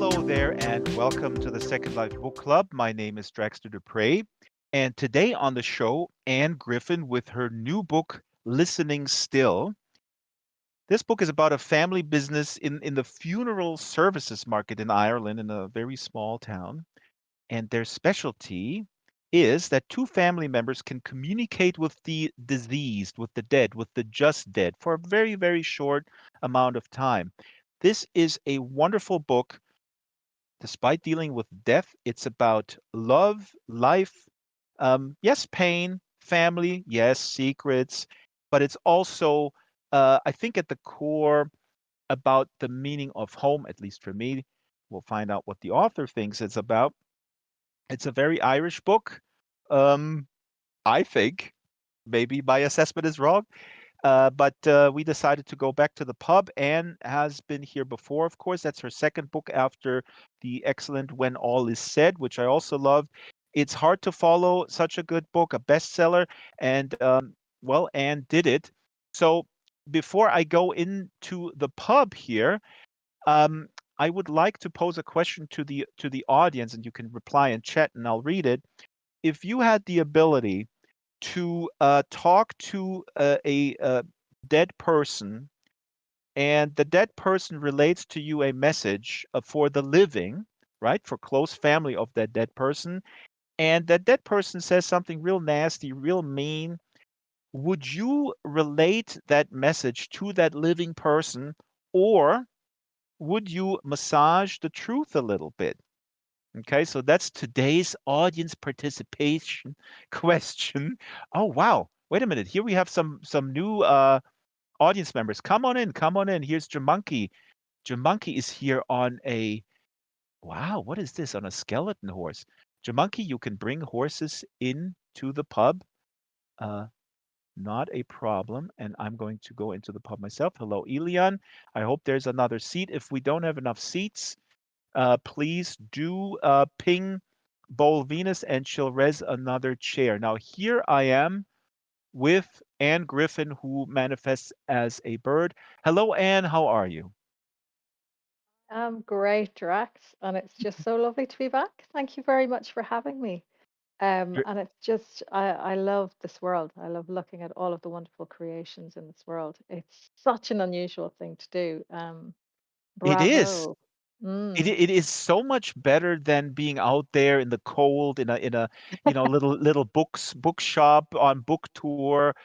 Hello there, and welcome to the Second Life Book Club. My name is Draxtor Dupre, and today on the show, Anne Griffin with her new book, Listening Still. This book is about a family business in the funeral services market in Ireland, in a very small town. And their specialty is that two family members can communicate with the diseased, with the dead, with the just dead for a very, very short amount of time. This is a wonderful book. Despite dealing with death, it's about love, life, yes, pain, family, yes, secrets, but it's also, I think, at the core about the meaning of home, at least for me. We'll find out what the author thinks it's about. It's a very Irish book. Um, I think maybe my assessment is wrong. But we decided to go back to the pub. Anne has been here before, of course. That's her second book after the excellent When All Is Said, which I also loved. It's hard to follow such a good book, a bestseller, and well, Anne did it. So before I go into the pub here, um, I would like to pose a question to the audience, and you can reply in chat, and I'll read it. If you had the ability to talk to a dead person, and the dead person relates to you a message for the living, right? For close family of that dead person, and that dead person says something real nasty, real mean. Would you relate that message to that living person, or would you massage the truth a little bit? Okay, so that's today's audience participation question. Oh wow. Wait a minute. Here we have some new audience members. Come on in, come on in. Here's Jamunky. Jamunky is here on a wow, what is this? On a skeleton horse. Jamunky, you can bring horses in to the pub. Uh Not a problem. And I'm going to go into the pub myself. Hello, Elian. I hope there's another seat. If we don't have enough seats, please do ping Bowl Venus and she'll res another chair. Now, here I am with Anne Griffin, who manifests as a bird. Hello, Anne. How are you? Great, Drax, and it's just so lovely to be back. Thank you very much for having me. You're- And it's just, I love this world. I love looking at all of the wonderful creations in this world. It's such an unusual thing to do. It is. Bravo. Mm. It is so much better than being out there in the cold in a little bookshop on book tour.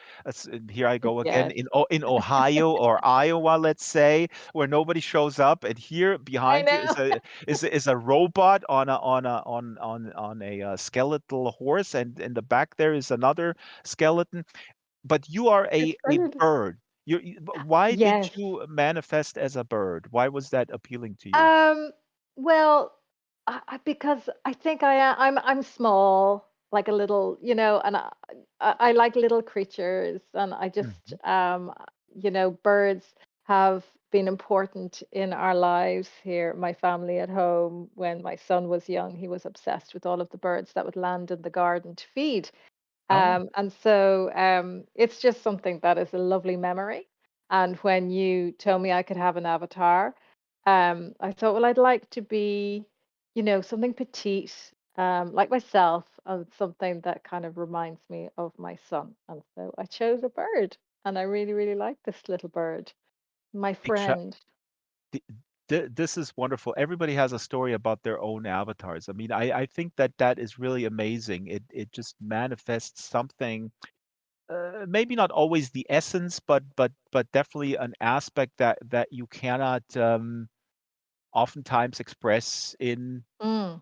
Here I go again Yes, in Ohio or Iowa, let's say, where nobody shows up, and here I behind you know. is a robot on a skeletal horse, and in the back there is another skeleton. But you are It's a brilliant. bird. Why did Yes. you manifest as a bird? Why was that appealing to you? Um, well, because I think I'm small, like a little, and I like little creatures, and I just, Mhm. birds have been important in our lives here. My family at home, when my son was young, he was obsessed with all of the birds that would land in the garden to feed. Oh. And so it's just something that is a lovely memory. And when you told me I could have an avatar, I thought, well, I'd like to be, something petite like myself, and something that kind of reminds me of my son. And so I chose a bird, and I really, really like this little bird, my friend. th- this is wonderful. Everybody has a story about their own avatars. I mean, I think that that is really amazing. It just manifests something, maybe not always the essence, but definitely an aspect that you cannot oftentimes express Mm,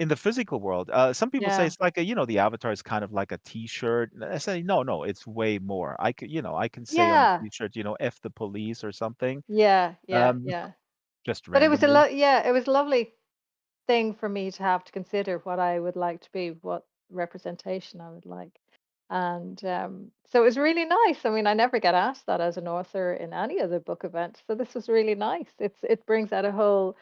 in the physical world. Some people say yeah, it's like a, the avatar is kind of like a T-shirt. And I say no, no, it's way more. I can say on the yeah, T-shirt, F the police or something, yeah, yeah, um, yeah. just But it was randomly. yeah, it was a lovely thing for me to have to consider what I would like to be, what representation I would like. And so it was really nice. I mean, I never get asked that as an author in any other book event. So this was really nice. It brings out a whole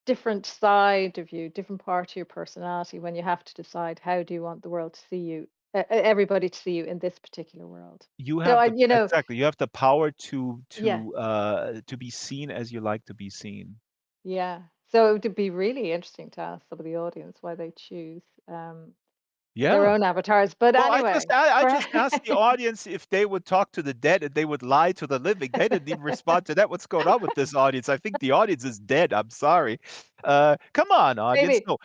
different side of you, different part of your personality when you have to decide how do you want the world to see you, everybody to see you in this particular world. You So have I, the exactly. You have the power to yeah, to be seen as you like to be seen. yeah. So it would be really interesting to ask some of the audience why they choose their Yeah. own avatars. But Well, anyway, I for just asked the audience if they would talk to the dead and they would lie to the living. They didn't even respond to that. What's going on with this audience? I think the audience is dead. I'm sorry. Come on, audience. maybe. No,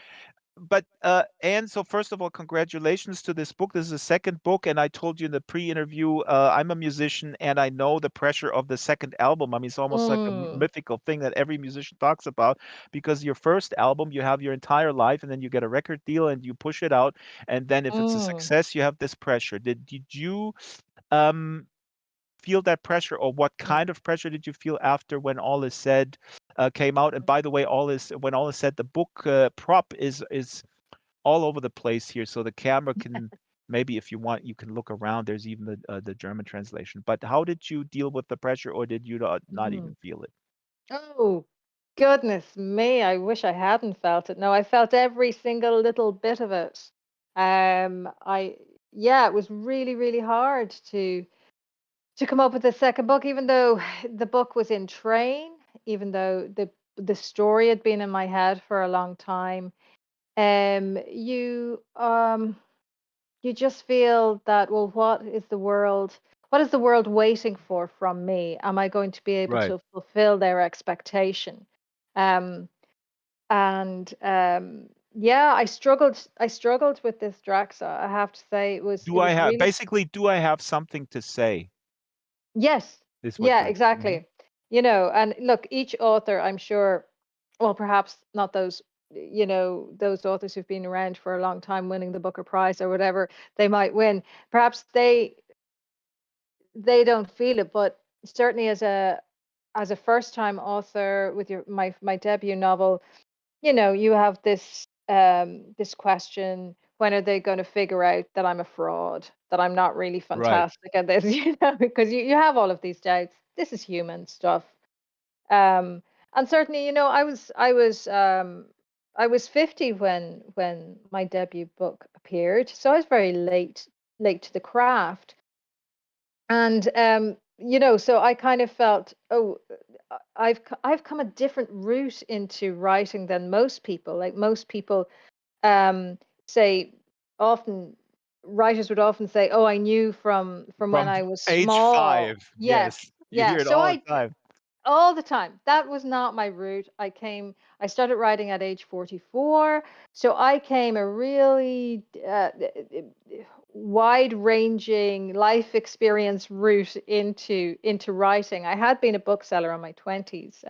but Anne, so first of all, congratulations to this book. This is the second book, and I told you in the pre-interview, I'm a musician, and I know the pressure of the second album. I mean, it's almost like a Mm, mythical thing that every musician talks about, because your first album, you have your entire life, and then you get a record deal, and you push it out, and then if it's a mm, success, you have this pressure. Did you um, feel that pressure, or what mm, kind of pressure did you feel after When All Is Said came out? And by the way, All Is Said, the book prop is all over the place here, so the camera can, maybe if you want, you can look around. There's even the German translation. But how did you deal with the pressure, or did you not mm. even feel it? Oh, goodness me. I wish I hadn't felt it. No, I felt every single little bit of it. I Yeah, it was really, really hard to come up with a second book, even though the book was in train, even though the story had been in my head for a long time. You you just feel that, well, what is the world waiting for from me? Am I going to be able Right. to fulfill their expectation? Um, and Yeah, I struggled with this Draxa. I have to say it Do I was have really. basically, do I have something to say? Yes. Is what Yeah, you're. Mhm. exactly. And look, each author, I'm sure, well, perhaps not those, those authors who've been around for a long time winning the Booker Prize or whatever they might win. Perhaps they don't feel it, but certainly as a first time author with my debut novel, you have this question: when are they going to figure out that I'm a fraud, that I'm not really Right. fantastic at this? Because you have all of these doubts. This is human stuff. Um, and certainly, I was 50 when my debut book appeared, so I was very late to the craft. And so I kind of felt, oh, I've come a different route into writing than most people. Like most people um, say, often writers would often say, "Oh, I knew from when From I was age small." 5, Yes, yes, you yeah. hear it So all the time. all the time. That was not my route. I started writing at age 44. So I came a really wide ranging life experience route into writing. I had been a bookseller in my 20s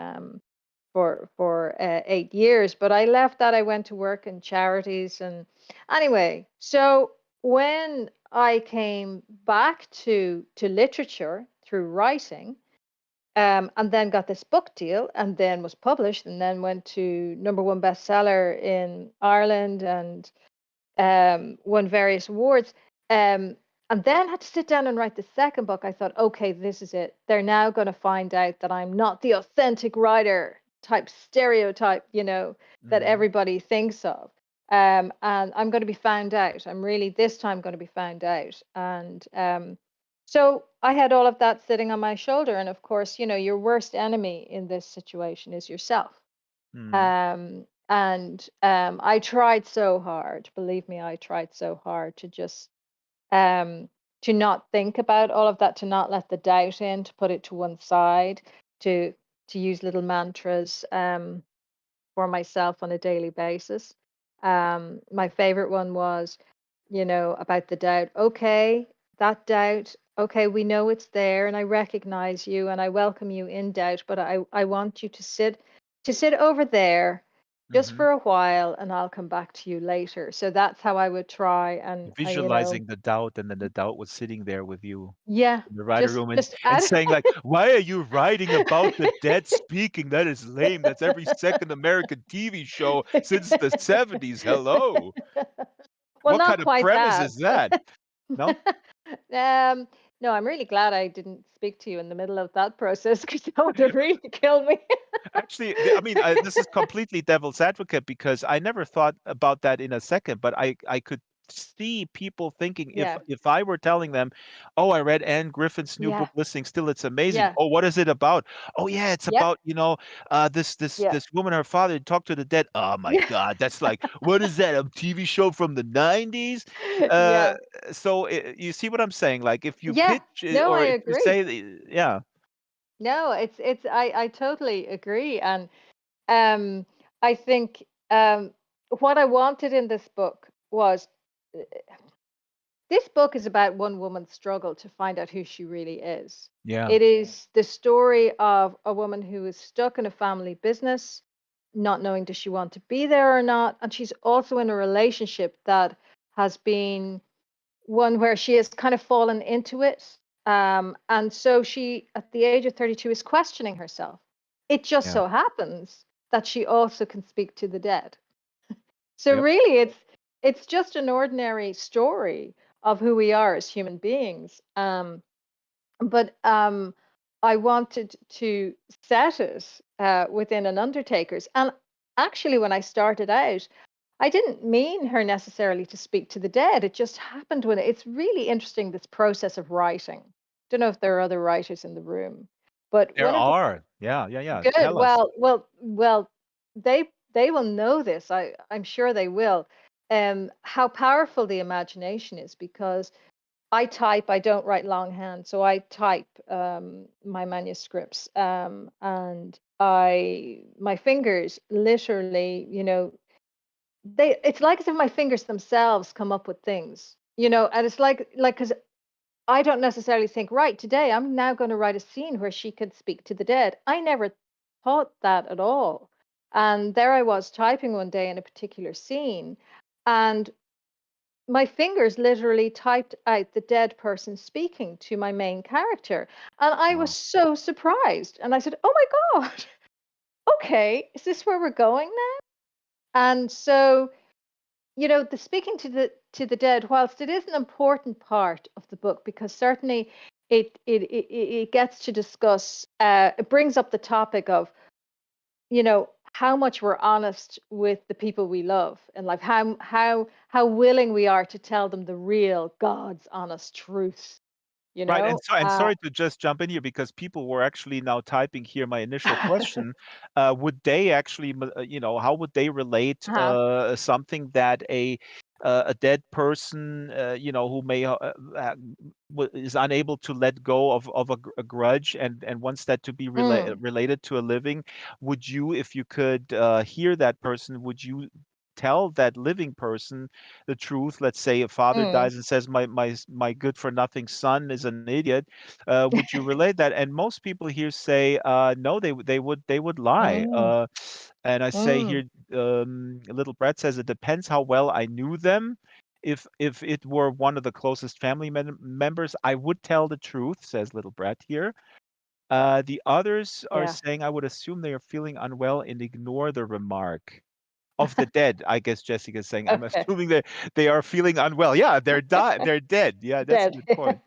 for 8 years, but I left that. I went to work in charities. And anyway, so when I came back to literature through writing, and then got this book deal, and then was published, and then went to number one bestseller in Ireland, and won various awards. Um, and then had to sit down and write the second book. I thought, okay, this is it. They're now going to find out that I'm not the authentic writer type stereotype, that Mhm. everybody thinks of. And I'm going to be found out. I'm really this time going to be found out. And so I had all of that sitting on my shoulder. And of course, your worst enemy in this situation is yourself. Mhm. Um, And I tried so hard, believe me, I tried so hard um, to not think about all of that, to not let the doubt in, to put it to one side, to to use little mantras for myself on a daily basis. My favorite one was, about the doubt. Okay, that doubt. Okay, we know it's there, and I recognize you, and I welcome you in doubt. But I want you to sit over there just Hmm. for a while, and I'll come back to you later. So that's how I would try, and Visualizing the doubt, and then the doubt was sitting there with you yeah, in the writer just room, and just and add. saying like, "Why are you writing about the dead speaking? That is lame. That's every second American TV show since the 70s. Hello. Well, What not kind of quite premise that. is that?" No? um, no, I'm really glad I didn't speak to you in the middle of that process because that would have really killed me. Actually, I mean, this is completely devil's advocate because I never thought about that in a second, but I could see people thinking if Yeah, if I were telling them, "Oh, I read Anne Griffin's new yeah, book, Listening Still, it's amazing." yeah, "Oh, what is it about?" "Oh, yeah, it's yep, about, this this yeah, this woman, her father talked to the dead." "Oh my yeah, God, that's like, what is that? A TV show from the 90s?" Uh, yeah, so you see what I'm saying? Like if you yeah. pitch No, I or if you agree. say, yeah, No, it's I totally agree, and I think what I wanted in this book was this book is about one woman's struggle to find out who she really is. yeah, It is the story of a woman who is stuck in a family business, not knowing does she want to be there or not. And she's also in a relationship that has been one where she has kind of fallen into it. And so she, at the age of 32, is questioning herself. It just yeah, so happens that she also can speak to the dead. So yep, really it's just an ordinary story of who we are as human beings. But I wanted to set it within an undertaker's. And actually, when I started out, I didn't mean her necessarily to speak to the dead. It just happened when it's really interesting, this process of writing. Don't know if there are other writers in the room, but there one of the are. Yeah, yeah, yeah. good. Tell us. Well. They will know this. I'm sure they will. How powerful the imagination is because I type. I don't write longhand, so I type my manuscripts, and I my fingers literally, they. It's like as if my fingers themselves come up with things, and it's like because I don't necessarily think, right, today I'm now going to write a scene where she could speak to the dead. I never thought that at all. And there I was typing one day in a particular scene, and my fingers literally typed out the dead person speaking to my main character. And I was Wow. so surprised. And I said, oh my God, okay, is this where we're going now? And so the speaking to the dead, whilst it is an important part of the book, because certainly it gets to discuss, it brings up the topic of how much we're honest with the people we love, and like how willing we are to tell them the real God's honest truth. You Right, know, and sorry to just jump in here because people were actually now typing here my initial question. Would they actually, how would they relate uh-huh. something that a dead person, who may is unable to let go of a grudge and wants that to be Mm, related to a living? Would you, if you could hear that person, would you tell that living person the truth? Let's say a father mm, dies and says, my good for nothing son is an idiot." Would you relate that? And most people here say, no, they would lie. mm, And I say mm. here, little Brett says it depends how well I knew them. If it were one of the closest family members, I would tell the truth, says little Brett here. The others are Yeah. saying I would assume they are feeling unwell and ignore the remark of the dead. I guess Jessica's saying, I'm Okay. assuming that they are feeling unwell. Yeah, they're dead. Yeah, that's a Dead. good point.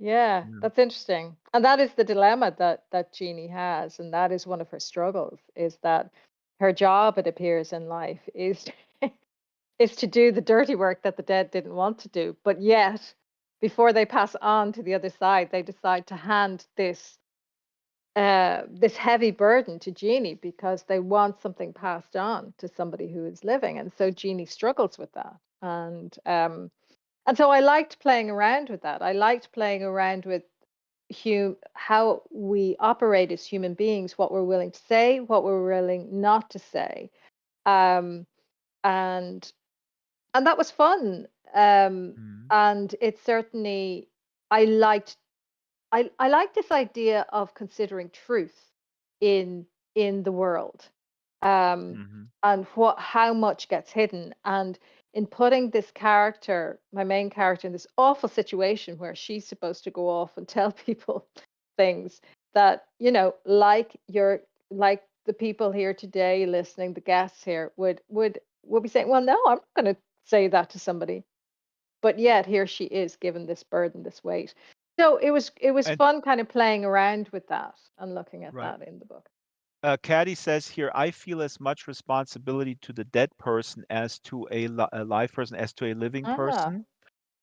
Yeah, Yeah. that's interesting. And that is the dilemma that Jeannie has, and that is one of her struggles, is that her job, it appears in life, is to do the dirty work that the dead didn't want to do. But yet, before they pass on to the other side, they decide to hand this this heavy burden to Jeannie because they want something passed on to somebody who is living, and so Jeannie struggles with that. And so I liked playing around with that. I liked playing around with how we operate as human beings, what we're willing to say, what we're willing not to say, um, and and that was fun. Mhm. And it certainly, I liked I like this idea of considering truth in the world, um, Mhm. and what how much gets hidden, and in putting this character, my main character, in this awful situation where she's supposed to go off and tell people things that, like the people here today listening, the guests here would be saying, well, no, I'm not going to say that to somebody, but yet here she is given this burden, this weight. So it was And fun kind of playing around with that and looking at right. that in the book. Caddy says here, I feel as much responsibility to the dead person as to a live person as to a living Ah, person.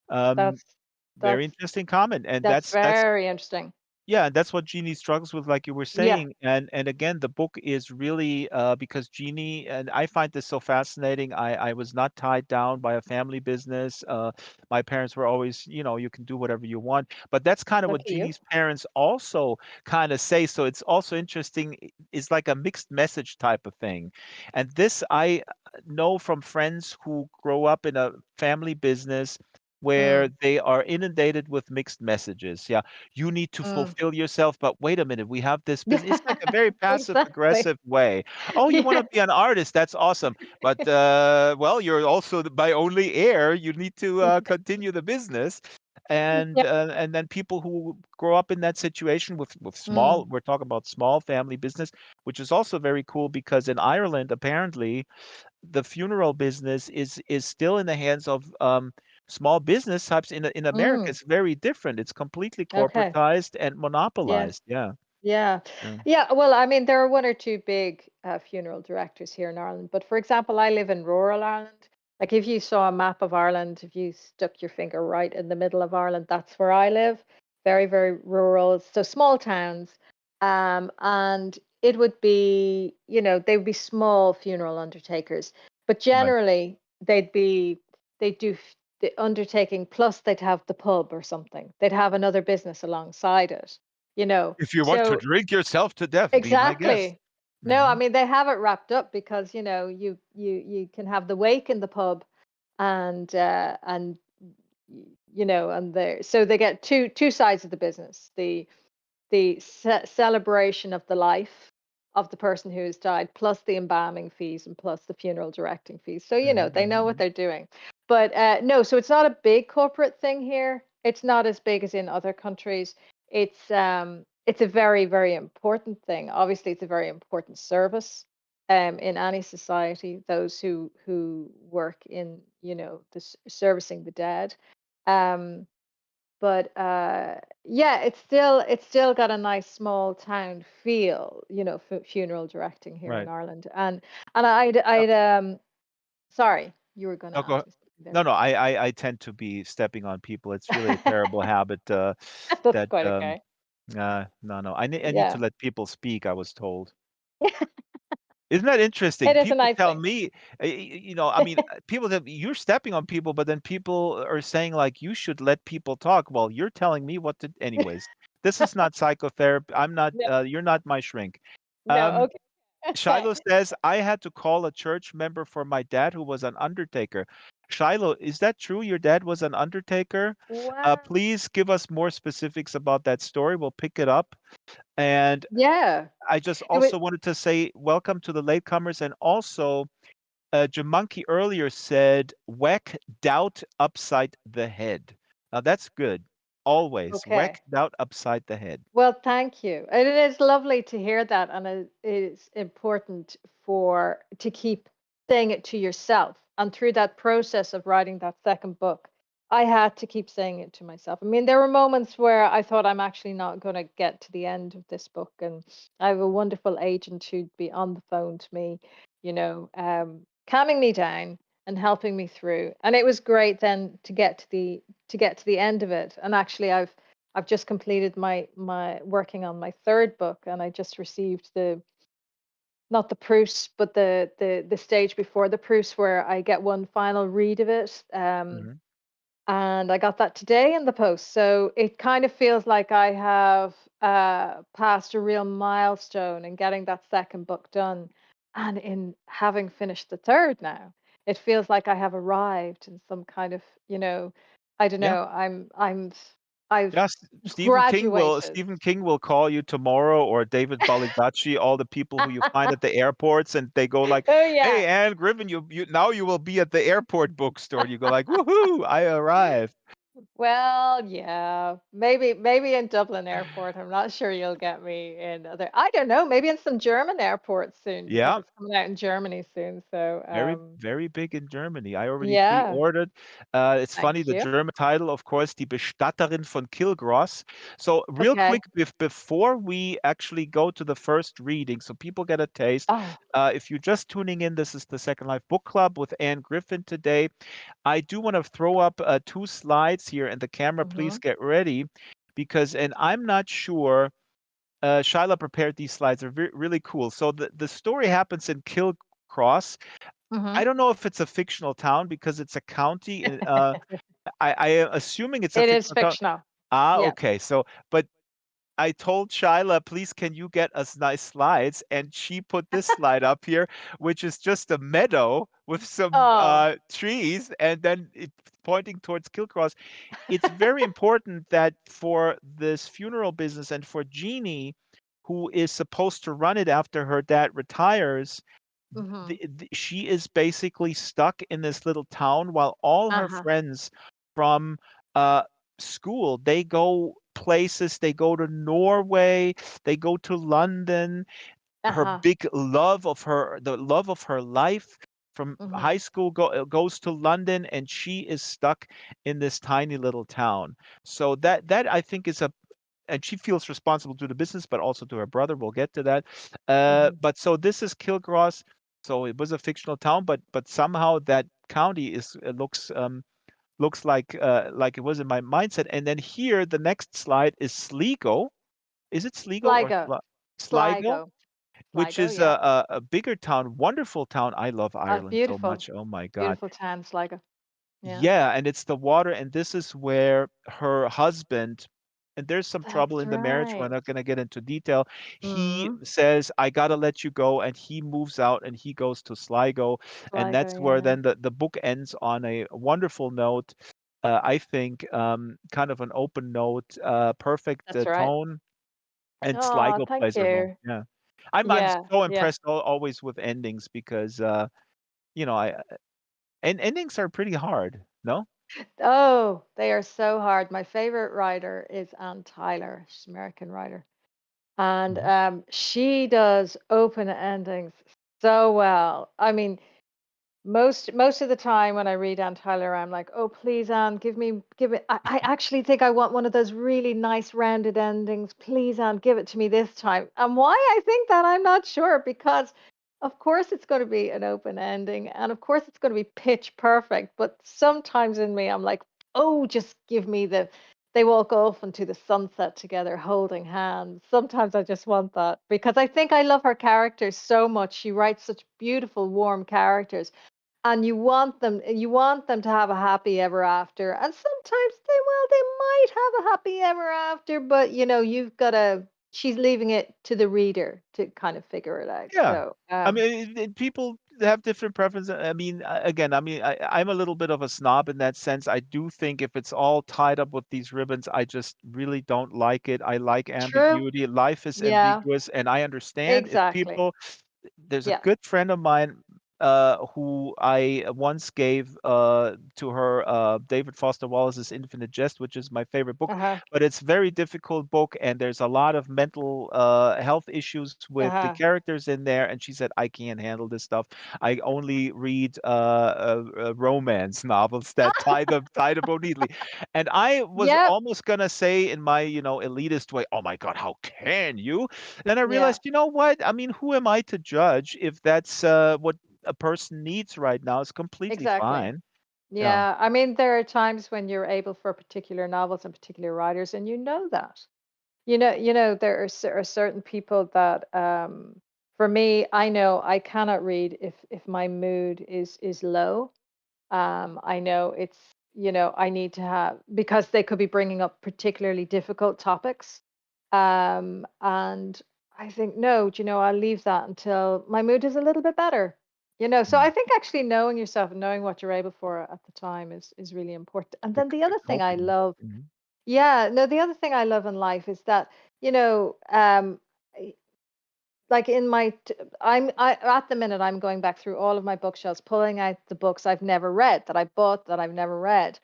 Um, that's Very that's interesting comment, and that's that's very interesting. yeah, and that's what Jeannie struggles with, like you were Yeah. saying. And again, the book is really because Jeannie, and I find this so fascinating. I was not tied down by a family business. My parents were always, you can do whatever you want. But that's kind of what Lucky you. Jeannie's parents also kind of say. So it's also interesting. It's like a mixed message type of thing. And this I know from friends who grow up in a family business where Mm, they are inundated with mixed messages. Yeah, you need to mm. fulfill yourself, but wait a minute, we have this business. It's like a very passive Exactly. aggressive way. Oh, you want to Yeah. be an artist? That's awesome. But well, you're also my only heir. You need to continue the business. Yeah. And then people who grow up in that situation with Mm, small, we're talking about small family business, which is also very cool because in Ireland, apparently, the funeral business is still in the hands of small business types. In America, mm. it's very different. It's completely Okay. corporatized and Yeah. monopolized. Yeah. Yeah. Yeah. Yeah. Well, I mean, there are one or two big funeral directors here in Ireland. But for example, I live in rural Ireland. Like if you saw a map of Ireland, if you stuck your finger right in the middle of Ireland, that's where I live. Very, very rural. So small towns. And it would be, they would be small funeral undertakers. But Right. generally, they'd do the undertaking plus they'd have the pub or something. They'd have another business alongside it, you know. If you want to So drink yourself to death, be my guest. exactly. No, I Hmm. mean they have it wrapped up because you can have the wake in the pub, and and there, so they get two sides of the business: the celebration of the life of the person who has died, plus the embalming fees and plus the funeral directing fees. So they know what Hmm. they're doing. But no, so it's not a big corporate thing here. It's not as big as in other countries. It's a very, very important thing. Obviously, it's a very important service in any society. Those who work in servicing the dead. Um, but yeah, it's still got a nice small town feel, funeral directing here in Right. Ireland. And I'd sorry, you were going to No, go. ask me something there. No, no. I tend to be stepping on people. It's really a terrible habit. That's That quite okay. no, no. I need to Yeah. let people speak. I was told. Isn't that interesting? It is a People nice tell thing. me, I mean, people that you're stepping on people, but then people are saying like you should let people talk. Well, you're telling me what to. Anyways, this is not psychotherapy. I'm not. No, You're not my shrink. no, Um, okay. Shiloh Okay. says I had to call a church member for my dad who was an undertaker. Shiloh, is that true? Your dad was an undertaker? Wow. Please give us more specifics about that story. We'll pick it up. And Yeah. I just It was also wanted to say welcome to the latecomers, and also Jamunki earlier said, whack doubt upside the head. Now that's good. Always okay. whack doubt upside the head. Well, thank you. And it is lovely to hear that, and it is important for to keep saying it to yourself. And through that process of writing that second book, I had to keep saying it to myself. I mean, there were moments where I thought I'm actually not going to get to the end of this book, and I have a wonderful agent who'd be on the phone to me, calming me down and helping me through. And it was great then to get to the end of it. And actually, I've just completed my working on my third book, and I just received the not the proofs, but the stage before the proofs where I get one final read of it. Mhm. And I got that today in the post. So it kind of feels like I have passed a real milestone in getting that second book done. And in having finished the third now, it feels like I have arrived in some kind of, I don't Yeah. know, I've Yes, graduated. Stephen King will call you tomorrow, or David Baldacci, all the people who you find at the airports, and they go like, Oh yeah. "Hey, Anne Griffin, you now you will be at the airport bookstore." And you go like, "Woohoo! I arrived." Well, yeah, maybe in Dublin Airport. I'm not sure you'll get me in other. I don't know. Maybe in some German airports soon because Yeah, it's coming out in Germany soon. So, very, very big in Germany. I already yeah. pre-ordered. It's Thank funny, the you. German title, of course, Die Bestatterin von Kilgros. So real quick, Okay. before we actually go to the first reading, so people get a taste. Oh. If you're just tuning in, this is the Second Life Book Club with Anne Griffin today. I do want to throw up two slides here, and the camera, please Mhm. get ready, because, and I'm not sure. Shyla prepared these slides. They're really cool. So the story happens in Kilcross. I Mhm. don't know if it's a fictional town because it's a county. I am assuming it's a It is fictional town. fictional. Ah, Yeah. okay. So, but I told Shyla, please, can you get us nice slides? And she put this slide up here, which is just a meadow with some Oh. trees, and then it pointing towards Kilcross. It's very important that for this funeral business and for Jeannie, who is supposed to run it after her dad retires, Mhm. she is basically stuck in this little town while all her Uh-huh. friends from uh, school, they go places, they go to Norway, they go to London. Her Uh-huh. big love of her, the love of her life from Mhm. high school goes to London, and she is stuck in this tiny little town. So that I think is a, and she feels responsible to the business, but also to her brother. We'll get to that. Mhm. But so this is Kilgross. So it was a fictional town, but somehow that county is looks like it was in my mindset. And then here, the next slide is Sligo. Is it Sligo or Sligo. Sligo? Sligo. Which Sligo, is yeah. a bigger town, wonderful town. I love Ireland so Beautiful. much. Oh my God. Beautiful town, Sligo. Yeah. Yeah, and it's the water, and this is where her husband, and there's some trouble That's in the marriage. We're right. not going to get into detail. He Mhm. says, I got to let you go, and he moves out and he goes to Sligo. And Sligo, that's where yeah. then the book ends on a wonderful note. I think kind of an open note, perfect That's right. tone, and Oh, Sligo thank plays a role. you. Yeah. I'm Yeah, so yeah. impressed always with endings because I and endings are pretty hard, no? Oh, they are so hard. My favorite writer is Anne Tyler. She's an American writer. And Mhm. she does open endings so well. I mean, most of the time when I read Anne Tyler, I'm like, oh please, Anne, give it. I actually think I want one of those really nice rounded endings. Please, Anne, give it to me this time. And why I think that I'm not sure because of course it's going to be an open ending and of course it's going to be pitch perfect. But sometimes in me, I'm like, oh, just give me they walk off into the sunset together holding hands. Sometimes I just want that because I think I love her characters so much. She writes such beautiful, warm characters and you want them to have a happy ever after and sometimes they might have a happy ever after but you've got to she's leaving it to the reader to kind of figure it out Yeah. so I mean, people have different preferences. I mean, again, I mean, I'm a little bit of a snob in that sense. I do think if it's all tied up with these ribbons, I just really don't like it. I like true, ambiguity. Life is yeah, ambiguous, and I understand if exactly, people, there's a yeah, good friend of mine who I once gave to her David Foster Wallace's Infinite Jest, which is my favorite book, uh-huh, but it's very difficult book, and there's a lot of mental health issues with the uh-huh. characters in there. And she said, I can't handle this stuff. I only read romance novels that tie them up neatly. And I was Yep, almost gonna say in my elitist way, oh my God, how can you? Then I yeah, realized, you know what? I mean, who am I to judge if that's what a person needs right now? Is completely exactly. fine. Yeah. Yeah, I mean, there are times when you're able for particular novels and particular writers, and you know that. There are certain people that, for me, I know I cannot read if my mood is low. I know I need to have because they could be bringing up particularly difficult topics. And I think, no, I'll leave that until my mood is a little bit better. So Mm. I think actually knowing yourself and knowing what you're able for at the time is really important. And then the The other thing I coping. love, Mhm. yeah, no, the other thing I love in life is that, you know, um, like in my at the minute I'm going back through all of my bookshelves, pulling out the books I've never read that I bought that I've never read,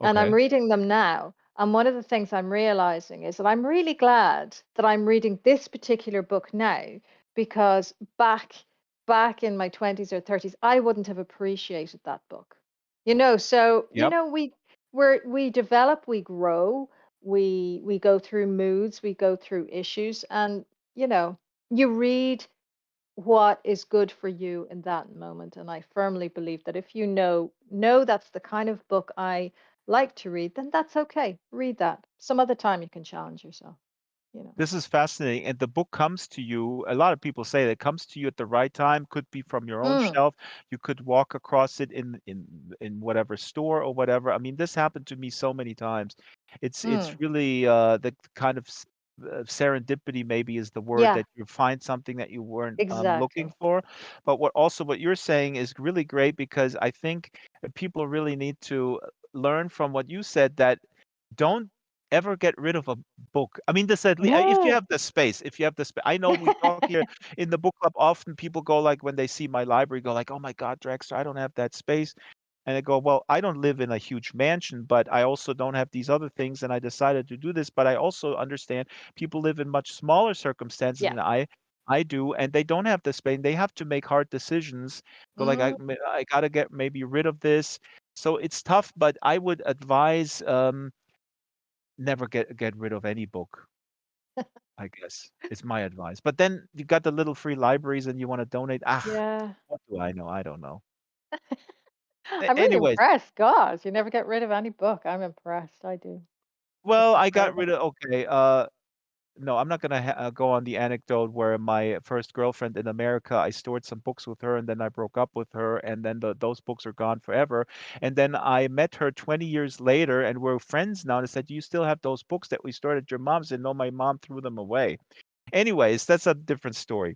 and I'm Okay. reading them now. And one of the things I'm realizing is that I'm really glad that I'm reading this particular book now, because back in my 20s or 30s I wouldn't have appreciated that book. So Yep. we develop, we grow, we go through moods, we go through issues, and you know you read what is good for you in that moment. And I firmly believe that if you know that's the kind of book I like to read, then that's okay. Read that. Some other time you can challenge yourself, you know. This is fascinating. And the book comes to you. A lot of people say that it comes to you at the right time, could be from your own Mm, shelf. You could walk across it in whatever store or whatever. I mean, this happened to me so many times. It's mm, really the kind of serendipity maybe is the word, yeah, that you find something that you weren't looking exactly. for. But what you're saying is really great, because I think people really need to learn from what you said, that don't ever get rid of a book. I mean, this at least if you No. have the space, if you have the space. I know we talk here in the book club. Often people go like when they see my library, go like, "Oh my God, Drexler, I don't have that space." And I go, "Well, I don't live in a huge mansion, but I also don't have these other things, and I decided to do this. But I also understand people live in much smaller circumstances Yeah. than I do, and they don't have the space. And they have to make hard decisions. Go like, Mm. I gotta get maybe rid of this. So it's tough, but I would advise never get rid of any book. I guess is my advice. But then you got the little free libraries and you want to donate. Ah, Yeah. what do I know? I don't know. I'm really Anyways, impressed. God, you never get rid of any book. I'm impressed. I do. That's well, I got incredible. rid of, okay. No, I'm not gonna go on the anecdote where my first girlfriend in America, I stored some books with her, and then I broke up with her, and then those books are gone forever. And then I met her 20 years later, and we're friends now. And I said, "Do you still have those books that we stored at your mom's?" And no, my mom threw them away. Anyways, that's a different story.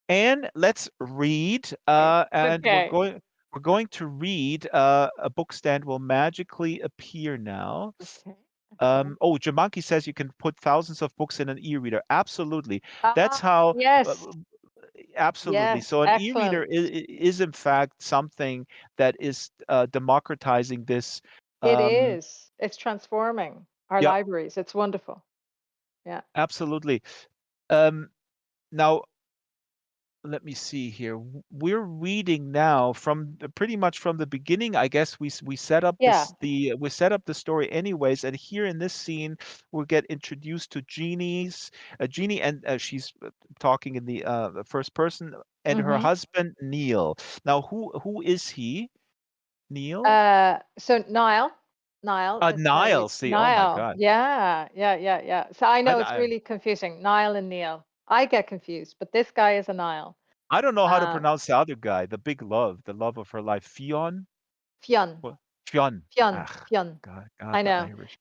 And let's read, and Okay. we're going to read, a book stand will magically appear now. Okay. Excellent. Oh, Jamanki says you can put thousands of books in an e-reader. Absolutely. That's Ah, how, uh, yes. absolutely. Yes. So an e-reader Excellent. is in fact something that is democratizing this. It Um, is. It's transforming our yep, libraries. It's wonderful. Yeah. absolutely. Um, Now, let me see here. We're reading now from pretty much from the beginning. I guess we set up Yeah. we set up the story anyways. And here in this scene, we get introduced to Jeannie, and she's talking in the first person, and her Hmm. husband Neil. Now, who is he? Neil? So Niall, it's Niall. See, oh my Niall. God. Yeah, yeah, yeah, yeah. So I I, know it's I really confusing. Niall and Neil. I get confused, but this guy is a Niall. I don't know how to Um, pronounce the other guy, the love of her life. Fionn? Fionn, What? Fionn. Fionn, Ah, Fionn. God, I the know. Irish.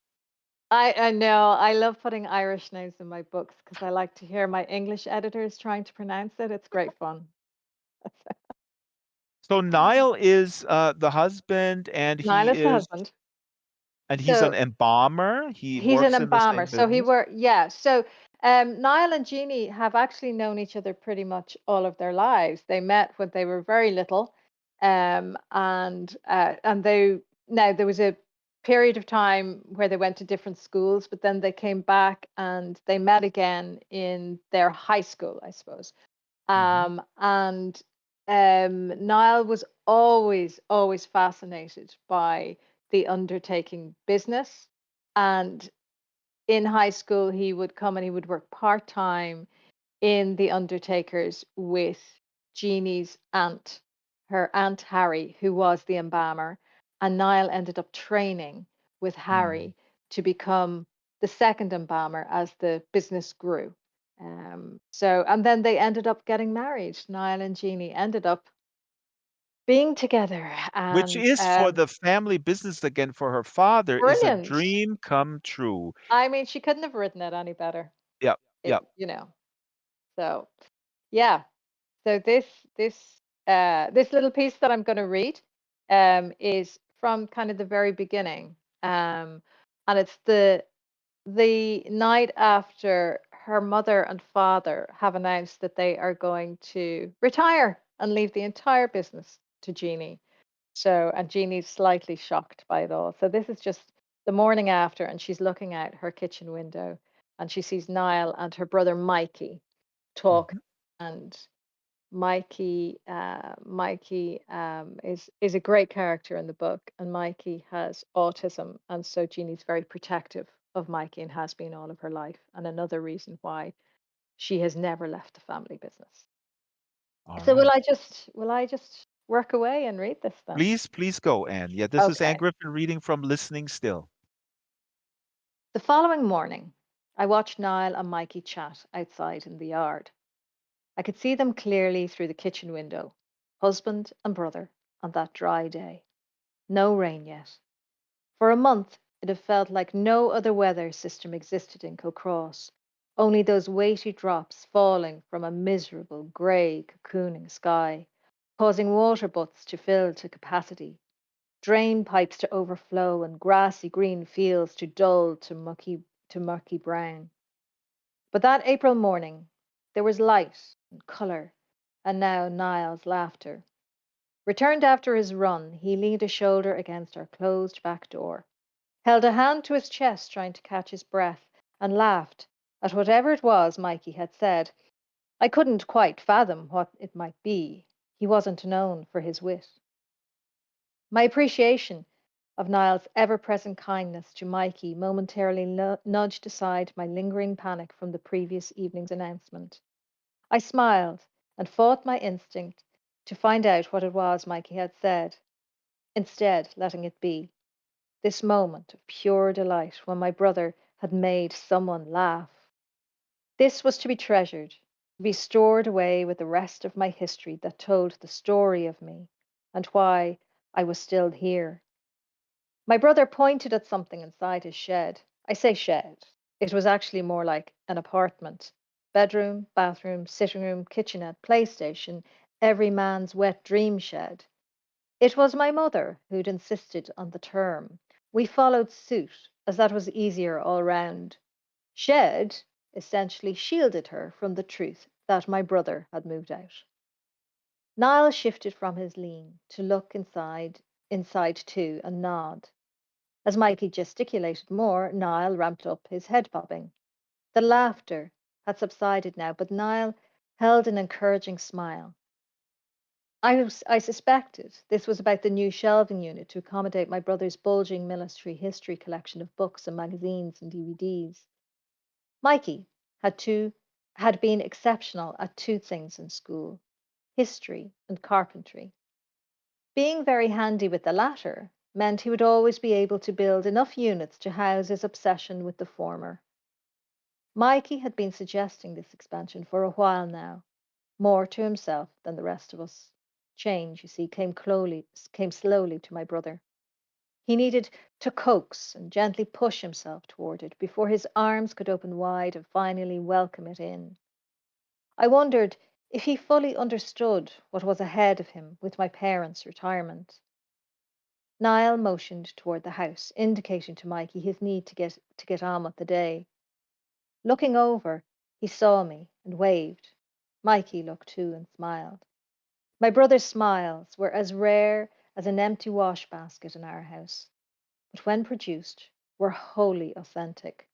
I know. I love putting Irish names in my books because I like to hear my English editors trying to pronounce it. It's great fun. So Niall is the husband, and Niall is the husband. he's an So embalmer. He he's an works in the embalmer. same So he business. were yeah. So Niall and Jeannie have actually known each other pretty much all of their lives. They met when they were very little, and they now there was a period of time where they went to different schools, but then they came back and they met again in their high school, I suppose. Hmm. And Niall was always fascinated by the undertaking business. And in high school, he would come and he would work part time in the undertakers with Jeannie's aunt, her aunt Harry, who was the embalmer. and Niall ended up training with Mm. Harry to become the second embalmer as the business grew. And then they ended up getting married. Niall and Jeannie ended up being together, Which and is for the family business again for her father is a brilliant. dream come true. I mean, she couldn't have written it any better. Yep, It, yep. you know. So yeah. So this little piece that I'm going to read is from kind of the very beginning, and it's the night after her mother and father have announced that they are going to retire and leave the entire business to Jeannie. So, and Jeannie's slightly shocked by it all. So, this is just the morning after, and she's looking out her kitchen window and she sees Niall and her brother Mikey talk. Mhm. And Mikey is a great character in the book, and Mikey has autism, and so Jeannie's very protective of Mikey and has been all of her life, and another reason why she has never left the family business. All So right. will I just work away and read this then? Please, please go, Anne. Yeah, this is Anne Okay. Griffin reading from Listening Still. The following morning, I watched Niall and Mikey chat outside in the yard. I could see them clearly through the kitchen window, husband and brother, on that dry day. No rain yet. For a month, it had felt like no other weather system existed in Cocross, only those weighty drops falling from a miserable, grey, cocooning sky, causing water butts to fill to capacity, drain pipes to overflow, and grassy green fields to dull to murky brown. But that April morning, there was light and colour, and now Niall's laughter. Returned after his run, he leaned a shoulder against our closed back door, held a hand to his chest trying to catch his breath, and laughed at whatever it was Mikey had said. I couldn't quite fathom what it might be. He wasn't known for his wit. My appreciation of Niall's ever present kindness to Mikey momentarily nudged aside my lingering panic from the previous evening's announcement. I smiled and fought my instinct to find out what it was Mikey had said, instead, letting it be. This moment of pure delight when my brother had made someone laugh. This was to be treasured, to be stored away with the rest of my history that told the story of me and why I was still here. My brother pointed at something inside his shed. I say shed. It was actually more like an apartment. Bedroom, bathroom, sitting room, kitchenette, PlayStation, every man's wet dream shed. It was my mother who'd insisted on the term. We followed suit, as that was easier all round. Shed essentially shielded her from the truth that my brother had moved out. Niall shifted from his lean to look inside too, and nod. As Mikey gesticulated more, Niall ramped up his head bobbing. The laughter had subsided now, but Niall held an encouraging smile. I suspected this was about the new shelving unit to accommodate my brother's bulging military history collection of books and magazines and DVDs. Mikey had two had been exceptional at two things in school: history and carpentry. Being very handy with the latter meant he would always be able to build enough units to house his obsession with the former. Mikey had been suggesting this expansion for a while now, more to himself than the rest of us. Change, you see, came slowly to my brother. He needed to coax and gently push himself toward it before his arms could open wide and finally welcome it in. I wondered if he fully understood what was ahead of him with my parents' retirement. Niall motioned toward the house, indicating to Mikey his need to get on with the day. Looking over, he saw me and waved. Mikey looked too and smiled. My brother's smiles were as rare as an empty wash basket in our house, but when produced, were wholly authentic.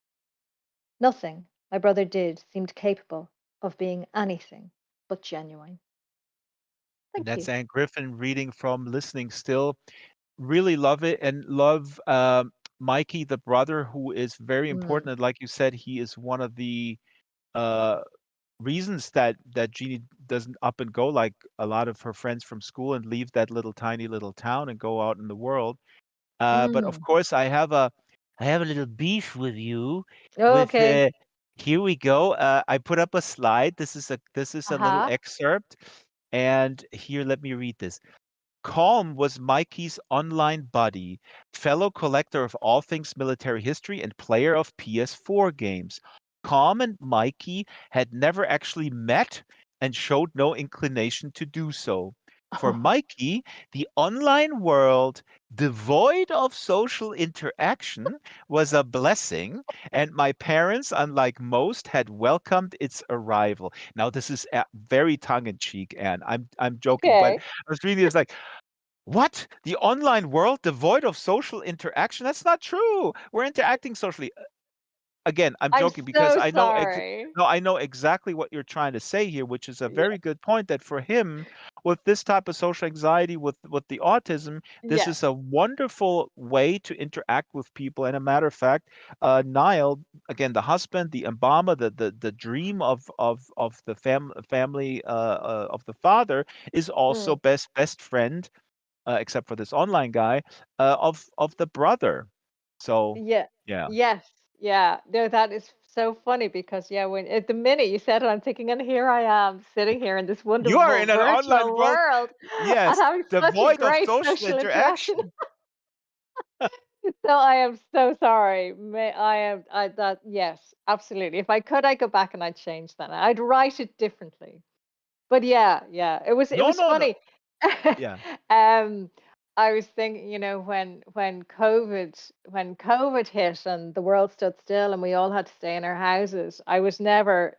Nothing my brother did seemed capable of being anything but genuine. And Thank that's you. Anne Griffin reading from Listening Still. Really love it and love Mikey, the brother, who is very Mm, important. And like you said, he is one of the uh, reasons that Jeannie doesn't up and go like a lot of her friends from school and leave that little tiny little town and go out in the world. But of Mm. course, I have a little beef with you. With Okay. Here we go. I put up a slide. This is a little Uh-huh. excerpt, and here let me read this. Calm was Mikey's online buddy, fellow collector of all things military history and player of PS4 games. Calm and Mikey had never actually met and showed no inclination to do so. For Mikey, the online world, devoid of social interaction, was a blessing, and my parents, unlike most, had welcomed its arrival. Now, this is very tongue in cheek, and I'm joking, but Okay. I was reading this like, what? The online world devoid of social interaction? That's not true. We're interacting socially. Again, I'm I'm joking because so I know sorry. no, I know exactly what you're trying to say here, which is a Yeah. very good point that for him, with this type of social anxiety, with the autism, this Yes. is a wonderful way to interact with people. And a matter of fact, Niall, again, the husband, the Mbama, the dream of the family of the father, is also Mm. best friend, except for this online guy, of the brother. So Yeah. yeah, Yes. Yeah. No, that is so funny because yeah, when at the minute you said it, I'm thinking, and here I am sitting here in this you are wonderful in an online virtual world, world and yes, having such a devoid of great social social interaction. interaction. So I am so sorry. May I am I that yes, absolutely. If I could, I'd go back and I'd change that. I'd write it differently. But yeah, yeah, it No, was no, no. funny. Yeah, um, I was thinking, when COVID hit and the world stood still and we all had to stay in our houses, I was never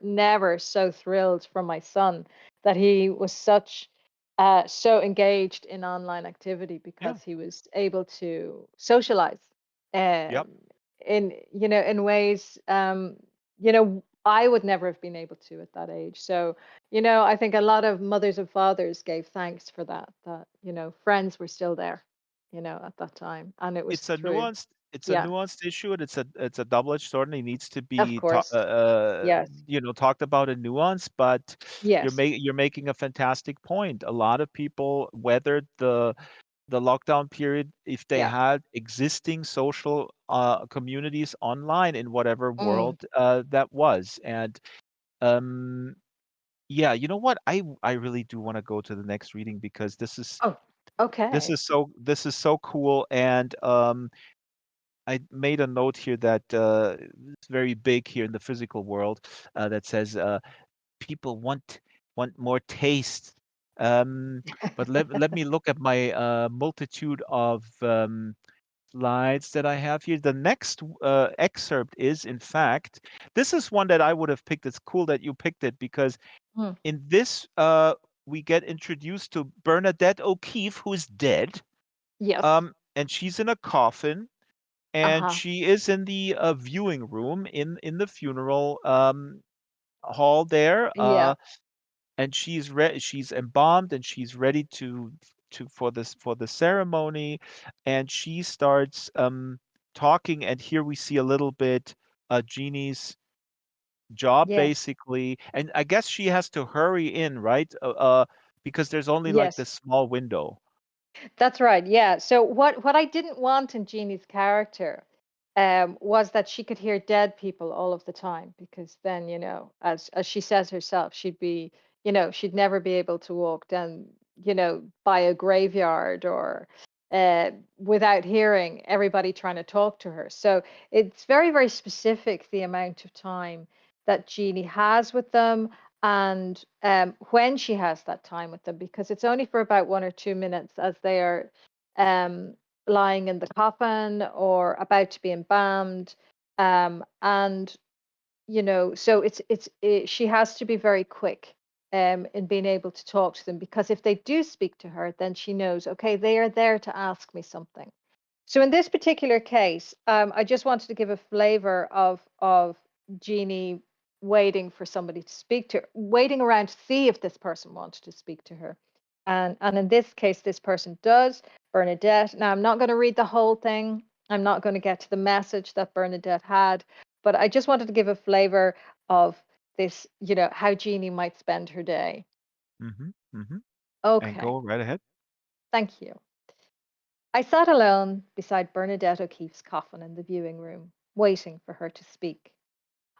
so thrilled for my son that he was so engaged in online activity yeah, because he was able to socialize yep. um, in ways I would never have been able to at that age. So I think a lot of mothers and fathers gave thanks for that friends were still there, at that time. And it was It's a through, yeah, nuanced issue, and it's a double-edged sword, and it needs to of be course. Yes. talked about in nuance. But Yes. you're making a fantastic point. A lot of people weathered the lockdown period if they Yeah. had existing social communities online in whatever Mm. world that was. And um, yeah, you know what? I really do want to go to the next reading because Oh, okay. this is so cool. And I made a note here that it's very big here in the physical world, that says people want more taste. Um, but let me look at my multitude of slides that I have here. The next excerpt is, in fact, this is one that I would have picked. It's cool that you picked it because Mm. in this we get introduced to Bernadette O'Keefe, who is dead, Yes. and she's in a coffin, and Uh-huh. she is in the viewing room in the funeral hall there, Yeah. and she's embalmed and she's ready to for the ceremony, and she starts talking, and here we see a little bit Jeannie's job Yes. basically, and I guess she has to hurry in, right? Because there's only like Yes. this small window. That's right. Yeah. So what I didn't want in Jeannie's character was that she could hear dead people all of the time because then, as she says herself, she'd never be able to walk down, by a graveyard or without hearing everybody trying to talk to her. So it's very, very specific the amount of time that Jeannie has with them and when she has that time with them, because it's only for about 1 or 2 minutes as they are um, lying in the coffin or about to be embalmed, and so she has to be very quick in being able to talk to them because if they do speak to her, then she knows, okay, they are there to ask me something. So in this particular case, I just wanted to give a flavor of Jeannie waiting for somebody to speak to her, waiting around to see if this person wanted to speak to her. And in this case, this person does, Bernadette. Now I'm not going to read the whole thing. I'm not going to get to the message that Bernadette had, but I just wanted to give a flavor of this, how Jeannie might spend her day. Hmm. Hmm. And Okay, go right ahead. thank you. I sat alone beside Bernadette O'Keefe's coffin in the viewing room, waiting for her to speak.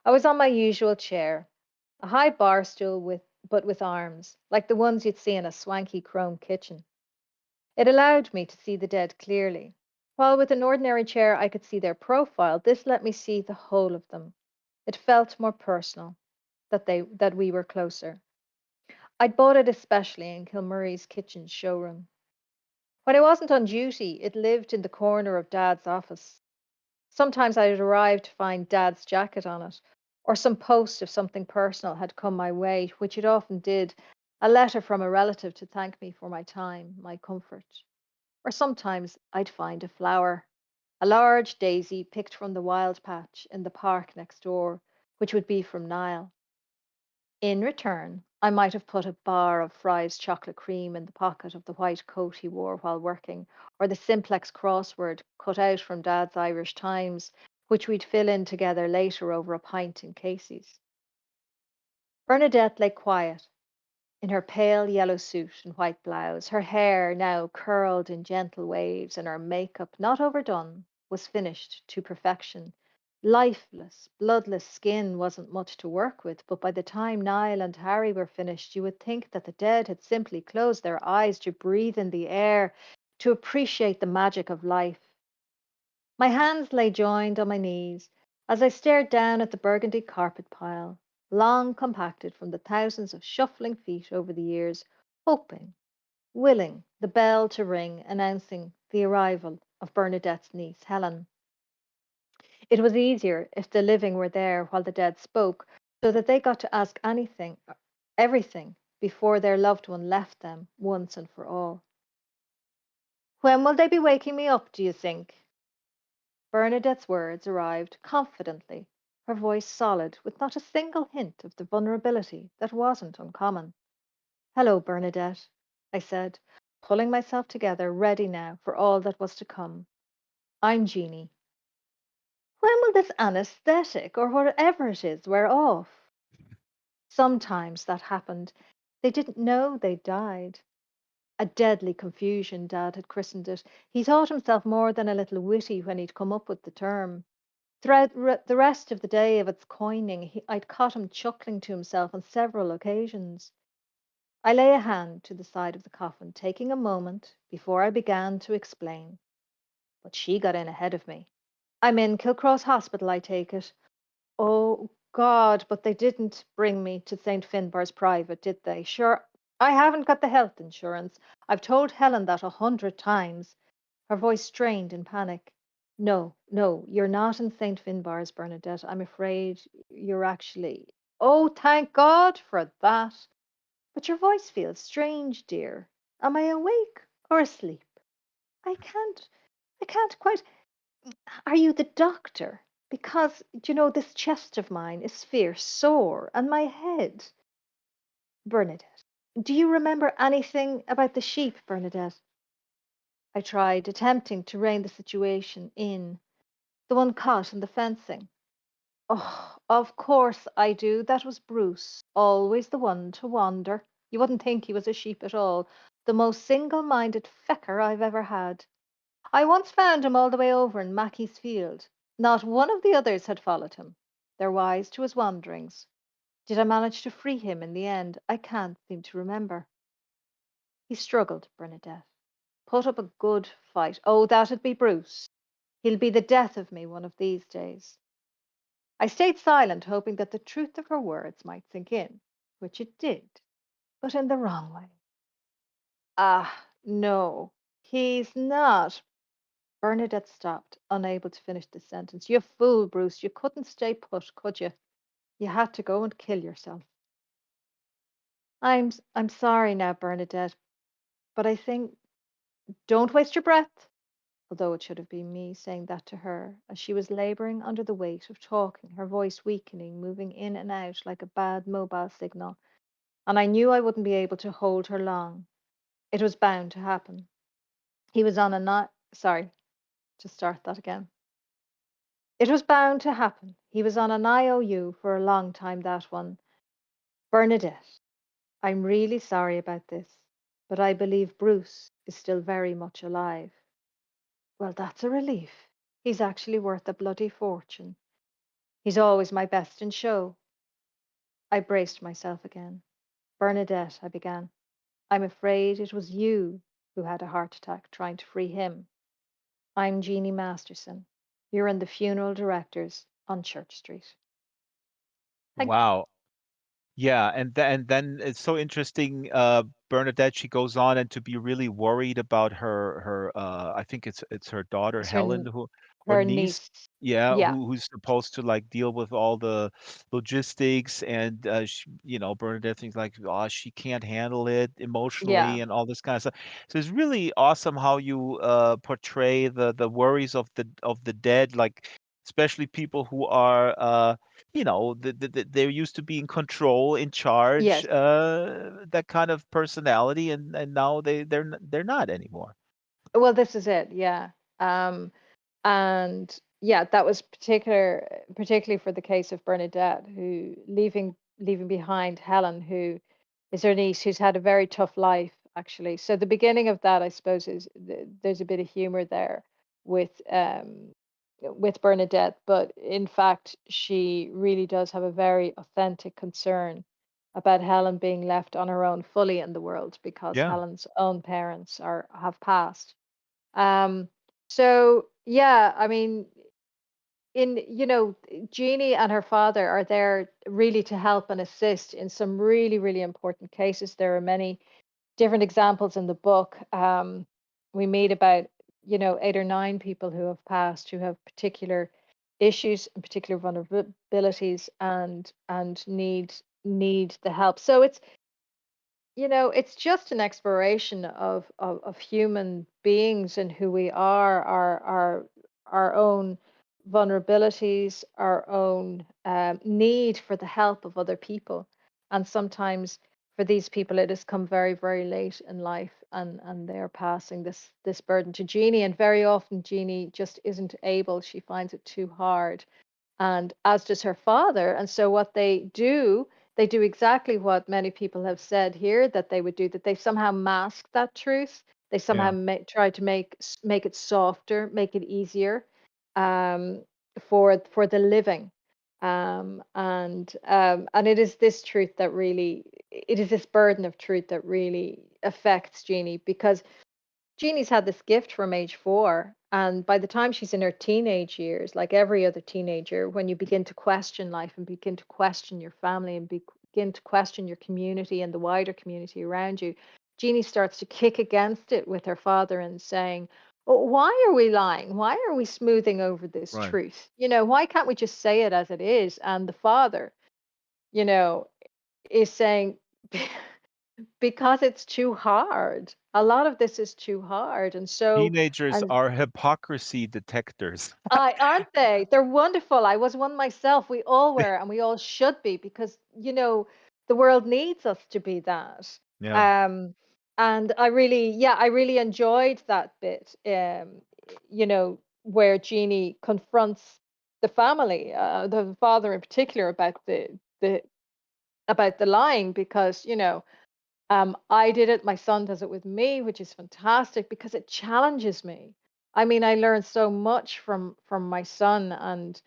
I was on my usual chair, a high bar stool with arms, like the ones you'd see in a swanky chrome kitchen. It allowed me to see the dead clearly. While with an ordinary chair I could see their profile, this let me see the whole of them. It felt more personal that we were closer. I'd bought it especially in Kilmurray's kitchen showroom. When I wasn't on duty, it lived in the corner of Dad's office. Sometimes I'd arrive to find Dad's jacket on it, or some post if something personal had come my way, which it often did, a letter from a relative to thank me for my time, my comfort. Or sometimes I'd find a flower, a large daisy picked from the wild patch in the park next door, which would be from Niall. In return, I might have put a bar of Fry's chocolate cream in the pocket of the white coat he wore while working, or the simplex crossword cut out from Dad's Irish Times, which we'd fill in together later over a pint in Casey's. Bernadette lay quiet in her pale yellow suit and white blouse, her hair now curled in gentle waves, and her makeup, not overdone, was finished to perfection. Lifeless, bloodless skin wasn't much to work with, but by the time Niall and Harry were finished, you would think that the dead had simply closed their eyes to breathe in the air, to appreciate the magic of life. My hands lay joined on my knees as I stared down at the burgundy carpet pile, long compacted from the thousands of shuffling feet over the years, hoping, willing the bell to ring announcing the arrival of Bernadette's niece, Helen. It was easier if the living were there while the dead spoke, so that they got to ask anything, everything, before their loved one left them once and for all. When will they be waking me up, do you think? Bernadette's words arrived confidently, her voice solid, with not a single hint of the vulnerability that wasn't uncommon. Hello, Bernadette, I said, pulling myself together, ready now for all that was to come. I'm Jeanie. When will this anesthetic, or whatever it is, wear off? Sometimes that happened. They didn't know they'd died. A deadly confusion, Dad had christened it. He thought himself more than a little witty when he'd come up with the term. Throughout the rest of the day of its coining, I'd caught him chuckling to himself on several occasions. I lay a hand to the side of the coffin, taking a moment before I began to explain. But she got in ahead of me. I'm in Kilcross Hospital, I take it. Oh, God, but they didn't bring me to St. Finbarr's Private, did they? Sure, I haven't got the health insurance. I've told Helen that 100 times. Her voice strained in panic. No, no, you're not in St. Finbarr's, Bernadette. I'm afraid you're actually. Oh, thank God for that. But your voice feels strange, dear. Am I awake or asleep? I can't, I can't quite. Are you the doctor? Because, this chest of mine is fierce sore, and my head. Bernadette, do you remember anything about the sheep, Bernadette? I tried, attempting to rein the situation in. The one caught in the fencing. Oh, of course I do. That was Bruce, always the one to wander. You wouldn't think he was a sheep at all. The most single minded fecker I've ever had. I once found him all the way over in Mackey's field. Not one of the others had followed him. They're wise to his wanderings. Did I manage to free him in the end? I can't seem to remember. He struggled, Bernadette. Put up a good fight. Oh, that'd be Bruce. He'll be the death of me one of these days. I stayed silent, hoping that the truth of her words might sink in, which it did, but in the wrong way. Ah, no, he's not. Bernadette stopped, unable to finish the sentence. You fool, Bruce. You couldn't stay put, could you? You had to go and kill yourself. I'm sorry now, Bernadette, but I think don't waste your breath. Although it should have been me saying that to her, as she was laboring under the weight of talking, her voice weakening, moving in and out like a bad mobile signal, and I knew I wouldn't be able to hold her long. It was bound to happen. He was on a night. Sorry, to start that again. It was bound to happen. He was on an IOU for a long time, that one. Bernadette, I'm really sorry about this, but I believe Bruce is still very much alive. Well, that's a relief. He's actually worth a bloody fortune. He's always my best in show. I braced myself again. Bernadette, I began, I'm afraid it was you who had a heart attack trying to free him. I'm Jeannie Masterson. You're in the funeral directors on Church Street. Thank you. Wow. Yeah, and then it's so interesting, Bernadette, she goes on and to be really worried about I think it's her daughter It's her Helen who or her niece, niece. yeah, Yeah, who's supposed to like deal with all the logistics and Bernadette thinks like, oh, she can't handle it yeah. emotionally and all this kind of stuff. So it's really awesome how you portray the worries of the dead, like especially people who are they're used to being control, in charge, Yes. that kind of personality, and now they're not anymore. Well, this is it. Yeah. Um, and yeah, that was particularly for the case of Bernadette, who leaving behind Helen, who is her niece, who's had a very tough life, actually. So the beginning of that, I suppose, is there's a bit of humor there with Bernadette, but in fact, she really does have a very authentic concern about Helen being left on her own fully in the world because Yeah. Helen's own parents are have passed. Um, so yeah, I mean, Jeannie and her father are there really to help and assist in some really, really important cases. There are many different examples in the book. We meet about, 8 or 9 people who have passed who have particular issues and particular vulnerabilities and need the help. So it's just an exploration of human beings and who we are, our own vulnerabilities, our own need for the help of other people. And sometimes for these people, it has come very, very late in life, and they're passing this burden to Jeannie. And very often, Jeannie just isn't able. She finds it too hard, and as does her father. And so what they do exactly what many people have said here that they would do, that they somehow mask that truth. They somehow Yeah. try to make it softer, make it easier um, for the living. And it is this truth that really, it is this burden of truth that really affects Jeannie, because Jeannie's had this gift from age 4, and by the time she's in her teenage years, like every other teenager, when you begin to question life and begin to question your family and begin to question your community and the wider community around you, Jeannie starts to kick against it with her father and saying, "Oh, why are we lying? Why are we smoothing over this Right. truth? Why can't we just say it as it is?" And the father, you know, is saying, because it's too hard. A lot of this is too hard. And so, Teenagers and are hypocrisy detectors. aren't they? They're wonderful. I was one myself. We all were, and we all should be, because, the world needs us to be that. Yeah. Um, and I really enjoyed that bit, where Jeannie confronts the family, the father in particular, the, about the lying, because, I did it. My son does it with me, which is fantastic because it challenges me. I mean, I learned so much from my son, and